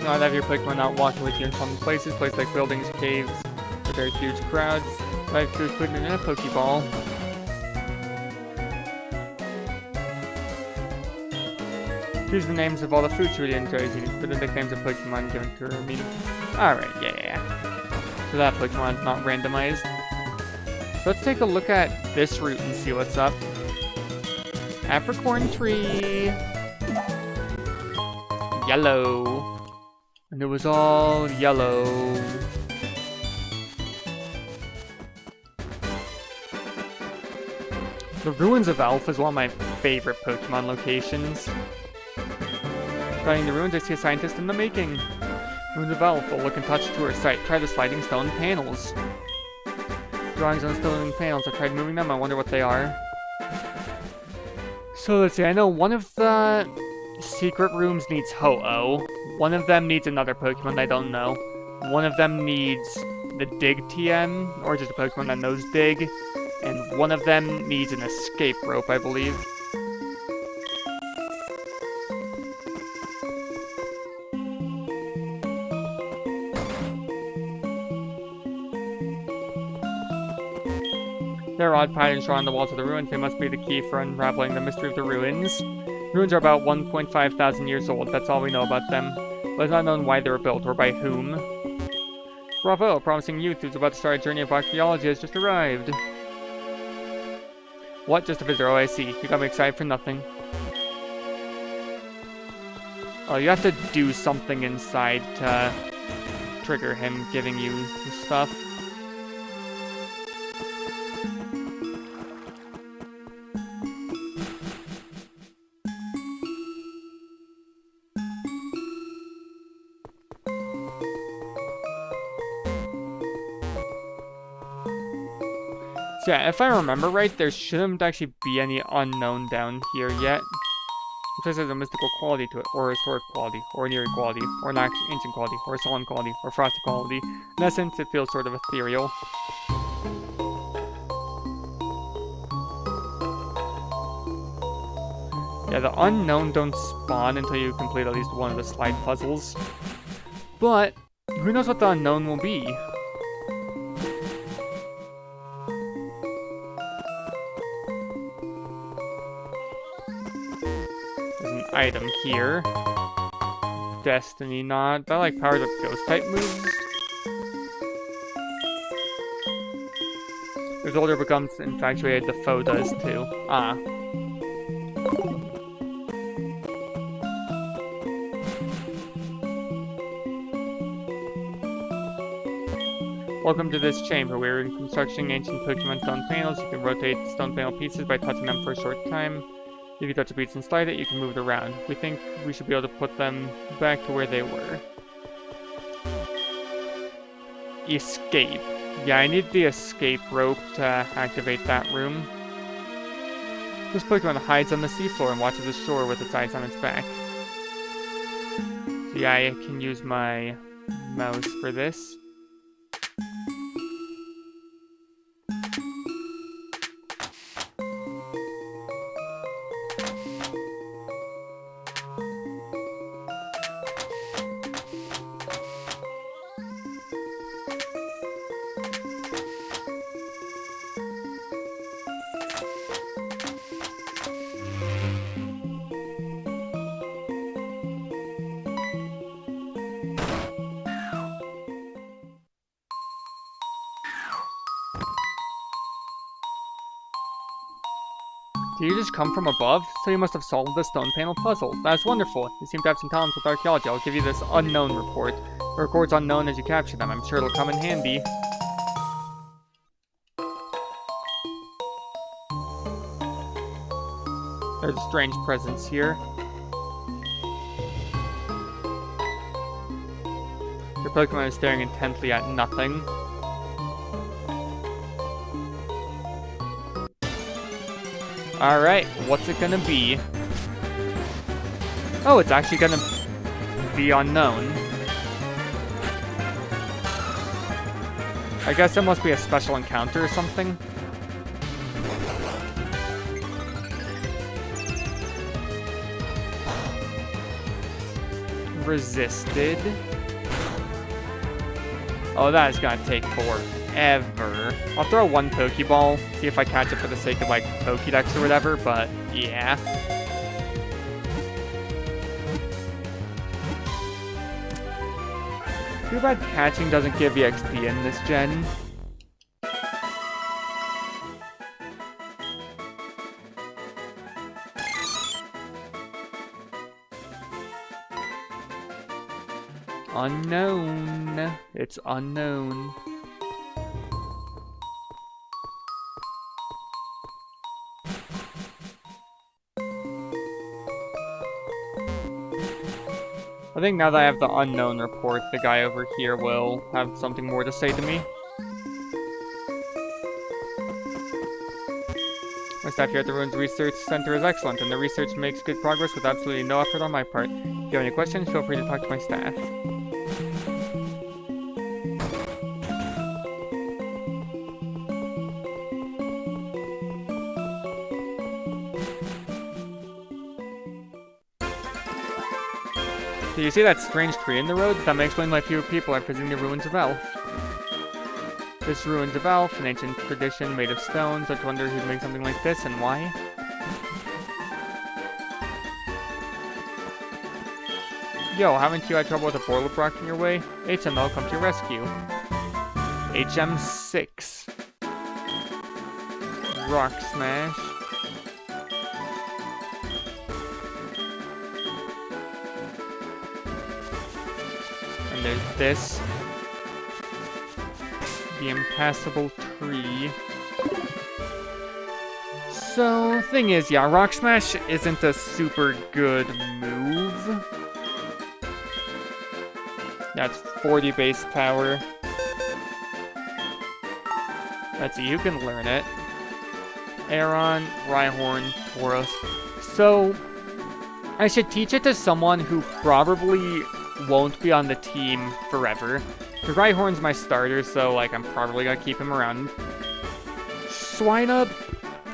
S1: Not have your Pokemon out walking with you in common places like buildings, caves, with very huge crowds. Like food put in a Pokeball. Choose the names of all the foods you really enjoy eating for the nicknames of Pokemon given to her. Alright, yeah. So that Pokemon's not randomized. So let's take a look at this route and see what's up. Apricorn Tree. Yellow. And it was all yellow. The Ruins of Elf is one of my favorite Pokemon locations. Studying the ruins, I see a scientist in the making. Ruins of Elf, a look and touch to her sight. Try the sliding stone panels. Drawings on stone panels. I tried moving them. I wonder what they are. So let's see. I know one of the secret rooms needs Ho-Oh. One of them needs another Pokemon I don't know. One of them needs the Dig TM, or just a Pokemon that knows Dig. And one of them needs an escape rope, I believe. There are odd patterns drawn on the walls of the ruins. They must be the key for unraveling the mystery of the ruins. Ruins are about 1.5 thousand years old. That's all we know about them. But it's not known why they were built or by whom. Bravo! A promising youth who's about to start a journey of archaeology has just arrived. What? Just a visitor? Oh, I see. You got me excited for nothing. Oh, you have to do something inside to trigger him giving you stuff. So yeah, if I remember right, there shouldn't actually be any unknown down here yet. It just has a mystical quality to it, or a historic quality, or an eerie quality, or an ancient quality, or a solemn quality, or frosty quality. In essence, it feels sort of ethereal. Yeah, the unknown don't spawn until you complete at least one of the slide puzzles. But, who knows what the unknown will be? There's an item here. Destiny Knot. That like powers up ghost type moves. As older becomes infatuated, the foe does too. Ah. Welcome to this chamber. We're constructing ancient Pokemon stone panels. You can rotate stone panel pieces by touching them for a short time. If you touch a piece and slide it, you can move it around. We think we should be able to put them back to where they were. Escape. Yeah, I need the escape rope to activate that room. This Pokemon hides on the seafloor and watches the shore with its eyes on its back. So yeah, I can use my mouse for this. Did you just come from above? So you must have solved the stone panel puzzle. That's wonderful. You seem to have some talent with archaeology. I'll give you this unknown report. It records unknown as you capture them. I'm sure it'll come in handy. There's a strange presence here. Your Pokemon is staring intently at nothing. Alright, what's it gonna be? Oh, it's actually gonna be unknown. I guess it must be a special encounter or something. Resisted. Oh, that is gonna take forever. I'll throw one Pokeball, see if I catch it for the sake of, like, Pokédex or whatever, but yeah. Too bad catching doesn't give EXP in this gen. Unknown. It's unknown. I think now that I have the unknown report, the guy over here will have something more to say to me. My staff here at the Ruins Research Center is excellent, and the research makes good progress with absolutely no effort on my part. If you have any questions, feel free to talk to my staff. Do you see that strange tree in the road? That may explain why fewer people are visiting the Ruins of Elf. This Ruins of Elf, an ancient tradition made of stones. I wonder who'd make something like this and why. Yo, haven't you had trouble with a portal blocking your way? HML, come to your rescue. HM6. Rock Smash. And there's this. The impassable tree. So, thing is, yeah, Rock Smash isn't a super good move. That's 40 base power. Let's see, you can learn it. Aeron, Rhyhorn, Tauros. So, I should teach it to someone who probably won't be on the team forever. Because Rhyhorn's my starter, so, like, I'm probably gonna keep him around. Swinub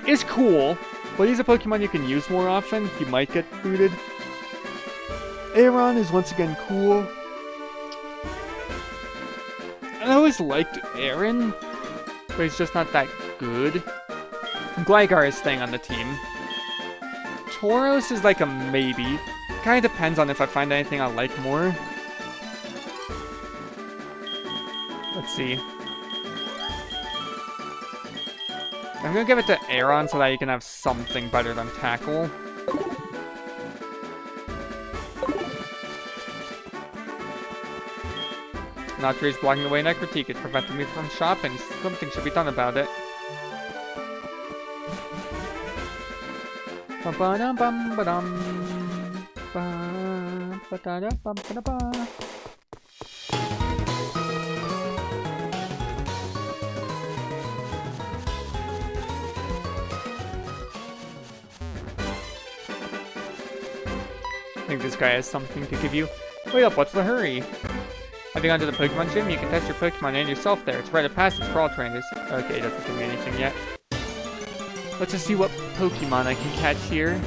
S1: is cool, but he's a Pokemon you can use more often. He might get booted. Aeron is once again cool. I always liked Aaron, but he's just not that good. Gligar is staying on the team. Tauros is like a maybe. kind of depends on if I find anything I like more. Let's see. I'm gonna give it to Aron so that you can have something better than Tackle. Notchery's blocking the way, and I critique it, preventing me from shopping. Something should be done about it. I think this guy has something to give you. Wait up, what's the hurry? Have you gone to the Pokemon gym? You can test your Pokemon and yourself there. It's right of passage for all trainers. Okay, doesn't give me anything yet. Let's just see what Pokemon I can catch here.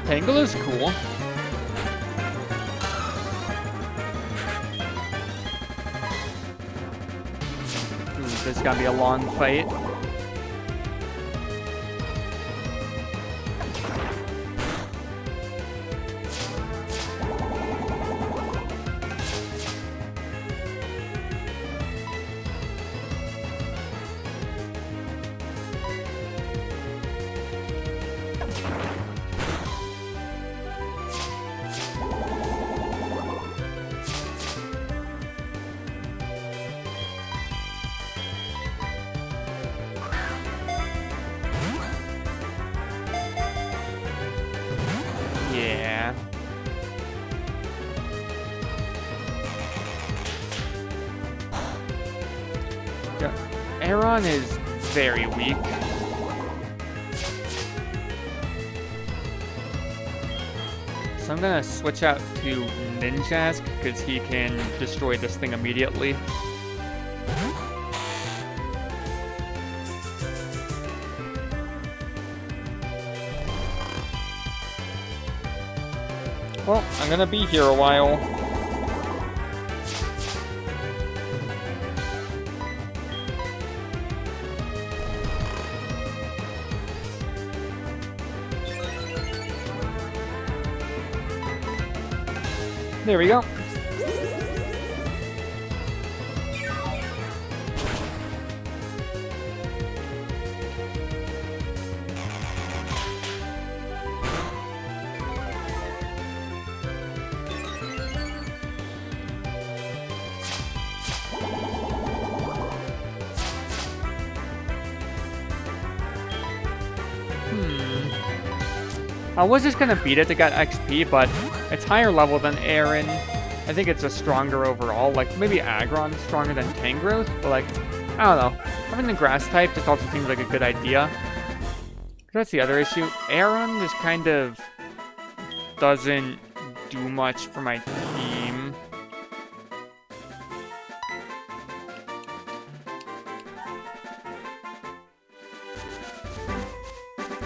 S1: Tangela's cool. Ooh, this is gonna be a long fight. Yeah. Yeah. Aron is very weak. So I'm gonna switch out to Ninjask because he can destroy this thing immediately. Well, I'm gonna be here a while. There we go. I was just gonna beat it to get XP, but it's higher level than Aron. I think it's a stronger overall. Like, maybe Aggron's stronger than Tangrowth, but like, I don't know. Having the grass type just also seems like a good idea. That's the other issue. Aron just kind of doesn't do much for my team.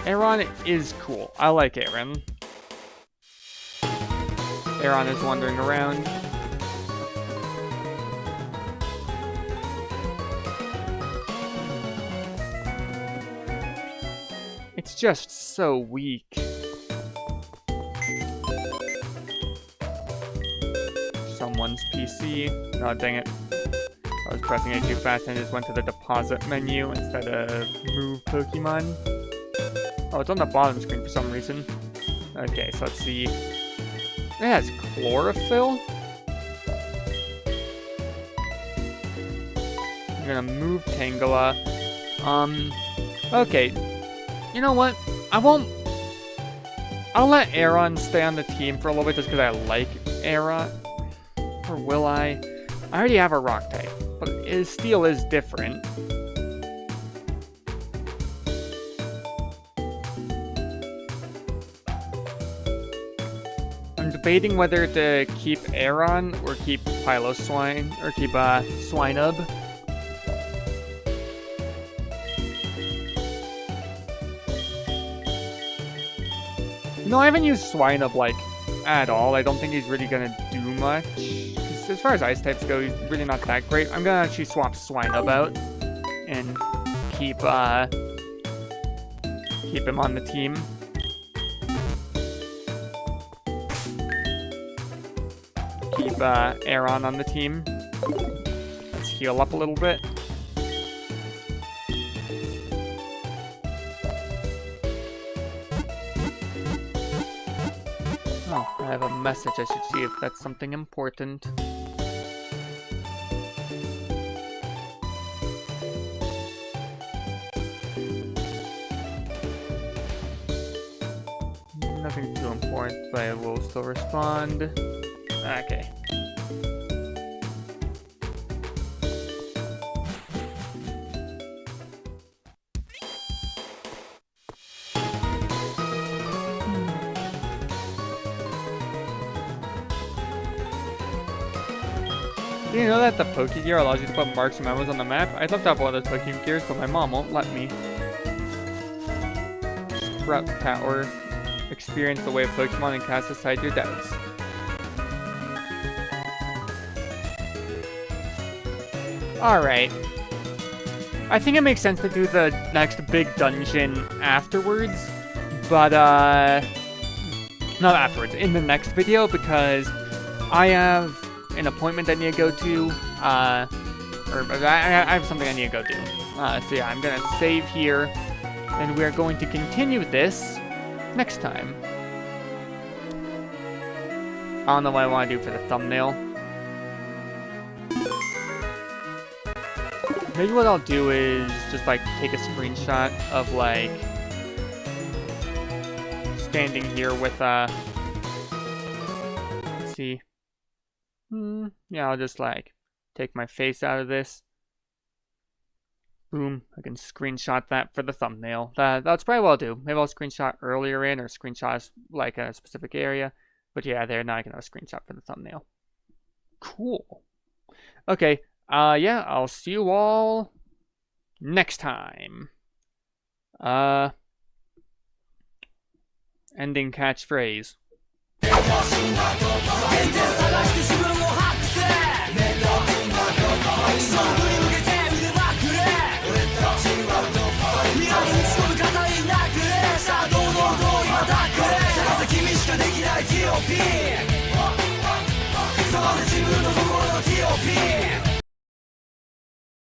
S1: Aron is cool. I like Aron. Aron is wandering around. It's just so weak. Someone's PC. Oh, dang it. I was pressing it too fast and it just went to the deposit menu instead of move Pokemon. Oh, it's on the bottom screen for some reason. Okay, so let's see. It has chlorophyll? I'm gonna move Tangela. Okay. You know what? I'll let Aron stay on the team for a little bit just because I like Aron. Or will I? I already have a rock type, but his steel is different. I'm debating whether to keep Aron or keep Piloswine, or keep Swinub. No, I haven't used Swinub, like, at all. I don't think he's really gonna do much. As far as ice types go, he's really not that great. I'm gonna actually swap Swinub out and keep him on the team. keep Aaron on the team. Let's heal up a little bit. Oh, I have a message. I should see if that's something important. Nothing too important, but I will still respond. Okay. Do you know that the Pokegear allows you to put marks and memos on the map? I'd love to have one of those Pokegears, but my mom won't let me. Sprout Tower. Experience the way of Pokemon and cast aside your doubts. Alright. I think it makes sense to do the next big dungeon afterwards, but, not afterwards, in the next video, because I have an appointment I need to go to, or I have something I need to go do. So yeah, I'm gonna save here, and we're going to continue this next time. I don't know what I want to do for the thumbnail. Maybe what I'll do is just like take a screenshot of like standing here with let's see. Yeah, I'll just like take my face out of this. Boom, I can screenshot that for the thumbnail. That's probably what I'll do. Maybe I'll screenshot earlier in or screenshot like a specific area. But yeah, there, now I can have a screenshot for the thumbnail. Cool. Okay, yeah, I'll see you all next time. Ending catchphrase.